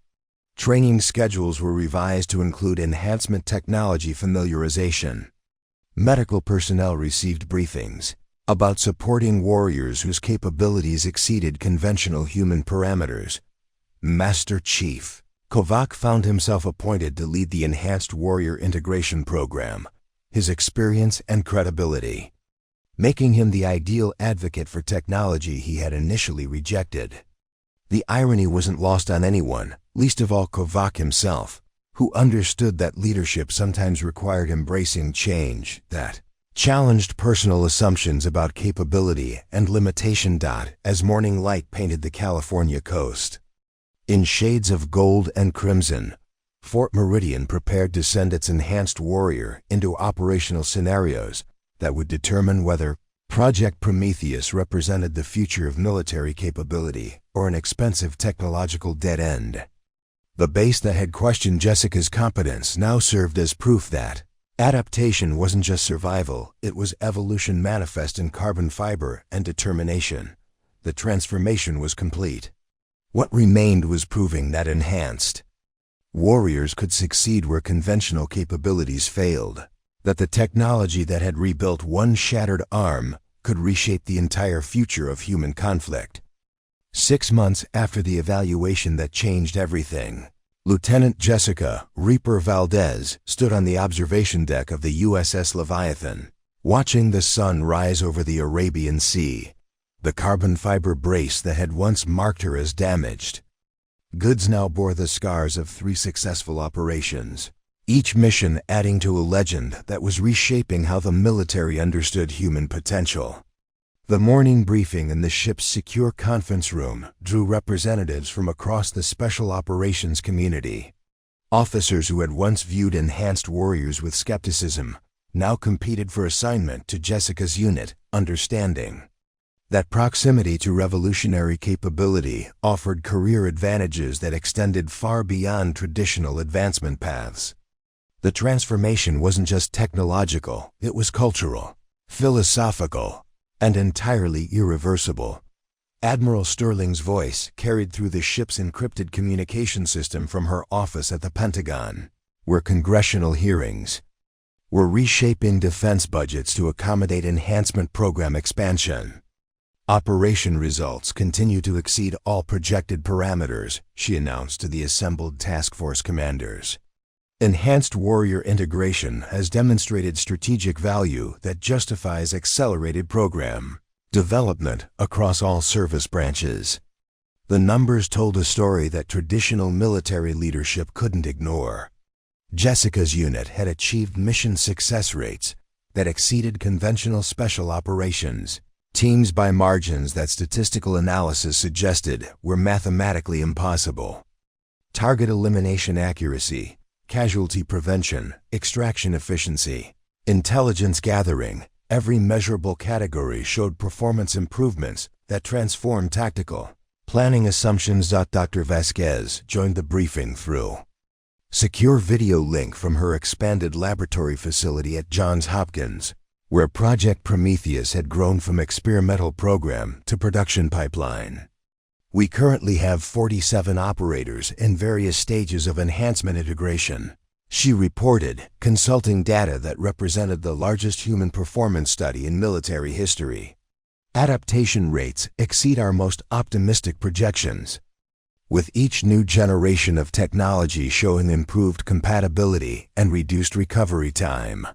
Training schedules were revised to include enhancement technology familiarization. Medical personnel received briefings about supporting warriors whose capabilities exceeded conventional human parameters. Master Chief Kovac found himself appointed to lead the Enhanced Warrior Integration Program, his experience and credibility making him the ideal advocate for technology he had initially rejected. The irony wasn't lost on anyone, least of all Kovac himself, who understood that leadership sometimes required embracing change that challenged personal assumptions about capability and limitation. As morning light painted the California coast in shades of gold and crimson, Fort Meridian prepared to send its enhanced warrior into operational scenarios that would determine whether Project Prometheus represented the future of military capability or an expensive technological dead end. The base that had questioned Jessica's competence now served as proof that adaptation wasn't just survival, it was evolution manifest in carbon fiber and determination. The transformation was complete. What remained was proving that enhanced warriors could succeed where conventional capabilities failed, that the technology that had rebuilt one shattered arm could reshape the entire future of human conflict. 6 months after the evaluation that changed everything, Lieutenant Jessica Reaper Valdez stood on the observation deck of the USS Leviathan, watching the sun rise over the Arabian Sea. The carbon fiber brace that had once marked her as damaged goods now bore the scars of 3 successful operations, each mission adding to a legend that was reshaping how the military understood human potential. The morning briefing in the ship's secure conference room drew representatives from across the special operations community. Officers who had once viewed enhanced warriors with skepticism now competed for assignment to Jessica's unit, understanding that proximity to revolutionary capability offered career advantages that extended far beyond traditional advancement paths. The transformation wasn't just technological, it was cultural, philosophical, and entirely irreversible. Admiral Sterling's voice carried through the ship's encrypted communication system from her office at the Pentagon, where congressional hearings were reshaping defense budgets to accommodate enhancement program expansion. Operation results continue to exceed all projected parameters, she announced to the assembled task force commanders. Enhanced warrior integration has demonstrated strategic value that justifies accelerated program development across all service branches. The numbers told a story that traditional military leadership couldn't ignore. Jessica's unit had achieved mission success rates that exceeded conventional special operations teams by margins that statistical analysis suggested were mathematically impossible. Target elimination accuracy, casualty prevention, extraction efficiency, intelligence gathering, every measurable category showed performance improvements that transformed tactical planning assumptions. Dr. Vasquez joined the briefing through secure video link from her expanded laboratory facility at Johns Hopkins, where Project Prometheus had grown from experimental program to production pipeline. We currently have 47 operators in various stages of enhancement integration, she reported, consulting data that represented the largest human performance study in military history. Adaptation rates exceed our most optimistic projections, with each new generation of technology showing improved compatibility and reduced recovery time.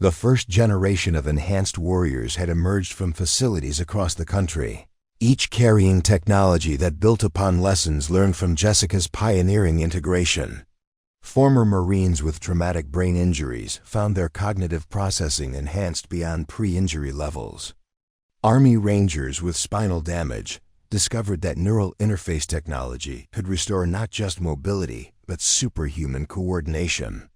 The first generation of enhanced warriors had emerged from facilities across the country, each carrying technology that built upon lessons learned from Jessica's pioneering integration. Former Marines with traumatic brain injuries found their cognitive processing enhanced beyond pre-injury levels. Army Rangers with spinal damage discovered that neural interface technology could restore not just mobility, but superhuman coordination.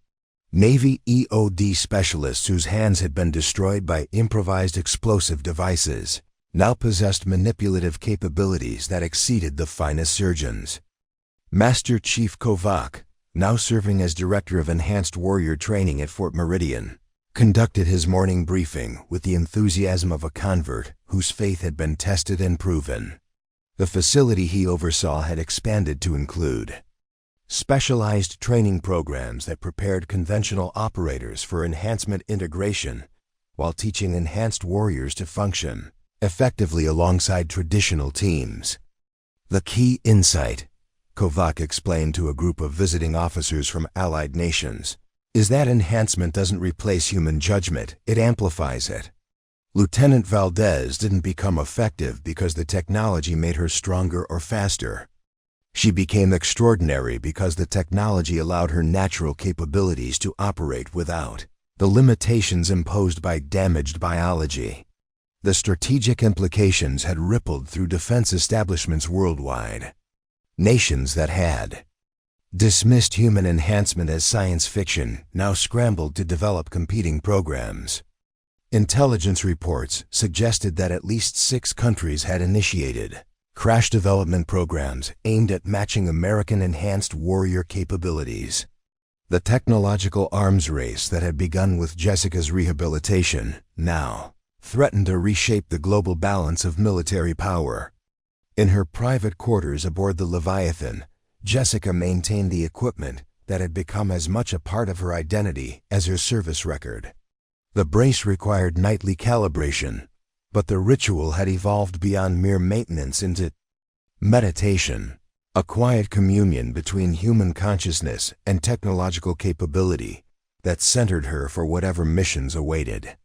Navy EOD specialists whose hands had been destroyed by improvised explosive devices now possessed manipulative capabilities that exceeded the finest surgeons. Master Chief Kovac, now serving as Director of Enhanced Warrior Training at Fort Meridian, conducted his morning briefing with the enthusiasm of a convert whose faith had been tested and proven. The facility he oversaw had expanded to include specialized training programs that prepared conventional operators for enhancement integration while teaching enhanced warriors to function effectively alongside traditional teams. The key insight, Kovac explained to a group of visiting officers from allied nations, is that enhancement doesn't replace human judgment, it amplifies it. Lieutenant Valdez didn't become effective because the technology made her stronger or faster. She became extraordinary because the technology allowed her natural capabilities to operate without the limitations imposed by damaged biology. The strategic implications had rippled through defense establishments worldwide. Nations that had dismissed human enhancement as science fiction now scrambled to develop competing programs. Intelligence reports suggested that at least 6 countries had initiated crash development programs aimed at matching American enhanced warrior capabilities. The technological arms race that had begun with Jessica's rehabilitation now threatened to reshape the global balance of military power. In her private quarters aboard the Leviathan, Jessica maintained the equipment that had become as much a part of her identity as her service record. The brace required nightly calibration, but the ritual had evolved beyond mere maintenance into meditation, a quiet communion between human consciousness and technological capability that centered her for whatever missions awaited.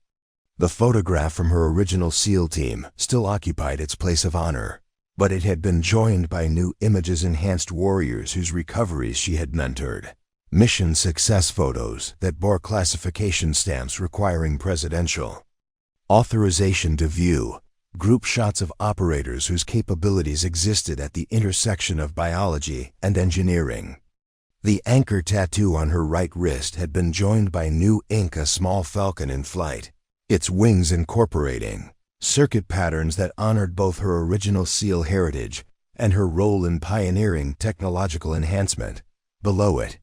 The photograph from her original SEAL team still occupied its place of honor, but it had been joined by new images enhanced warriors whose recoveries she had mentored. Mission success photos that bore classification stamps requiring presidential authorization to view, group shots of operators whose capabilities existed at the intersection of biology and engineering. The anchor tattoo on her right wrist had been joined by new ink, a small falcon in flight, its wings incorporating circuit patterns that honored both her original SEAL heritage and her role in pioneering technological enhancement. Below it,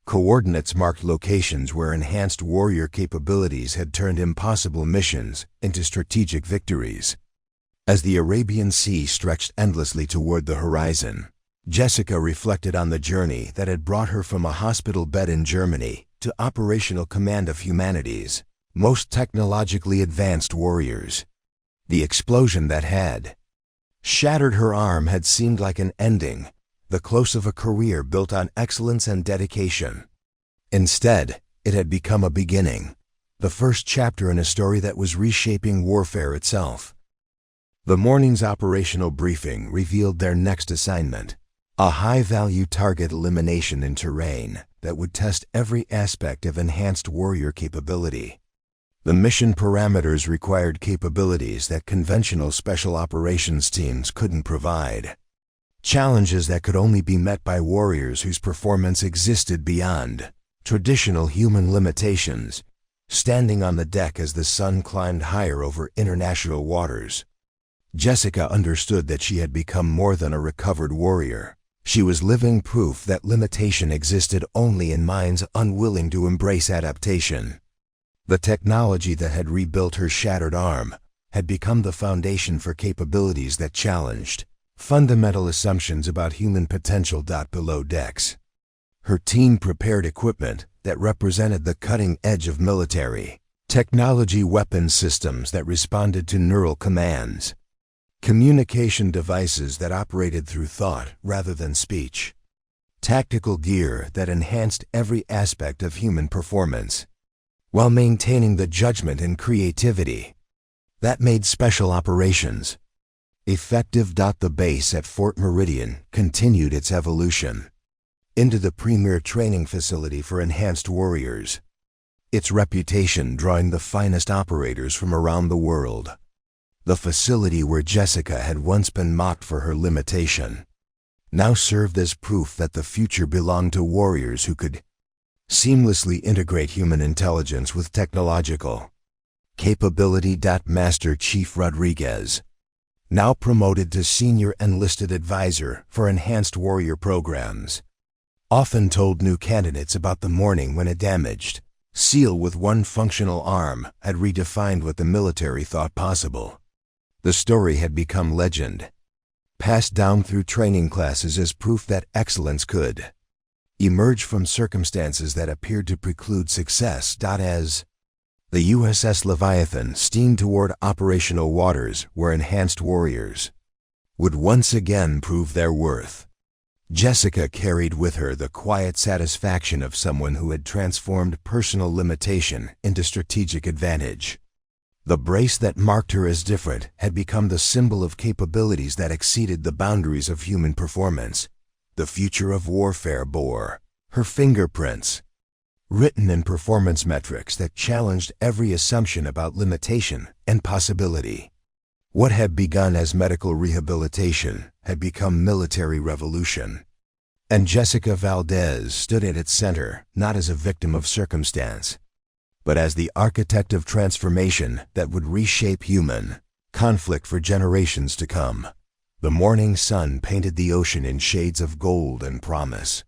coordinates marked locations where enhanced warrior capabilities had turned impossible missions into strategic victories. As the Arabian Sea stretched endlessly toward the horizon, Jessica reflected on the journey that had brought her from a hospital bed in Germany to operational command of humanity's most technologically advanced warriors. The explosion that had shattered her arm had seemed like an ending, the close of a career built on excellence and dedication. Instead, it had become a beginning, the first chapter in a story that was reshaping warfare itself. The morning's operational briefing revealed their next assignment, a high-value target elimination in terrain that would test every aspect of enhanced warrior capability. The mission parameters required capabilities that conventional special operations teams couldn't provide. Challenges that could only be met by warriors whose performance existed beyond traditional human limitations, standing on the deck as the sun climbed higher over international waters. Jessica understood that she had become more than a recovered warrior. She was living proof that limitation existed only in minds unwilling to embrace adaptation. The technology that had rebuilt her shattered arm had become the foundation for capabilities that challenged fundamental assumptions about human potential. Below decks, her team prepared equipment that represented the cutting edge of military technology, weapon systems that responded to neural commands, communication devices that operated through thought rather than speech, tactical gear that enhanced every aspect of human performance, while maintaining the judgment and creativity that made special operations effective. The base at Fort Meridian continued its evolution into the premier training facility for enhanced warriors, its reputation drawing the finest operators from around the world. The facility where Jessica had once been mocked for her limitation now served as proof that the future belonged to warriors who could seamlessly integrate human intelligence with technological capability. Master Chief Rodriguez, now promoted to Senior Enlisted Advisor for Enhanced Warrior Programs, often told new candidates about the morning when a damaged SEAL with one functional arm had redefined what the military thought possible. The story had become legend, passed down through training classes as proof that excellence could emerge from circumstances that appeared to preclude success. As the USS Leviathan steamed toward operational waters where enhanced warriors would once again prove their worth, Jessica carried with her the quiet satisfaction of someone who had transformed personal limitation into strategic advantage. The brace that marked her as different had become the symbol of capabilities that exceeded the boundaries of human performance. The future of warfare bore her fingerprints, written in performance metrics that challenged every assumption about limitation and possibility. What had begun as medical rehabilitation had become military revolution. And Jessica Valdez stood at its center, not as a victim of circumstance, but as the architect of transformation that would reshape human conflict for generations to come. The morning sun painted the ocean in shades of gold and promise.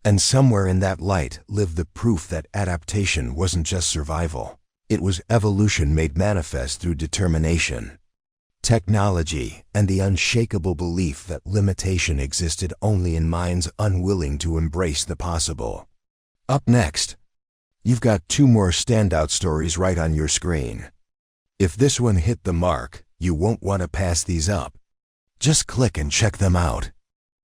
And somewhere in that light lived the proof that adaptation wasn't just survival. It was evolution made manifest through determination, technology, and the unshakable belief that limitation existed only in minds unwilling to embrace the possible. Up next, you've got two more standout stories right on your screen. If this one hit the mark, you won't want to pass these up. Just click and check them out.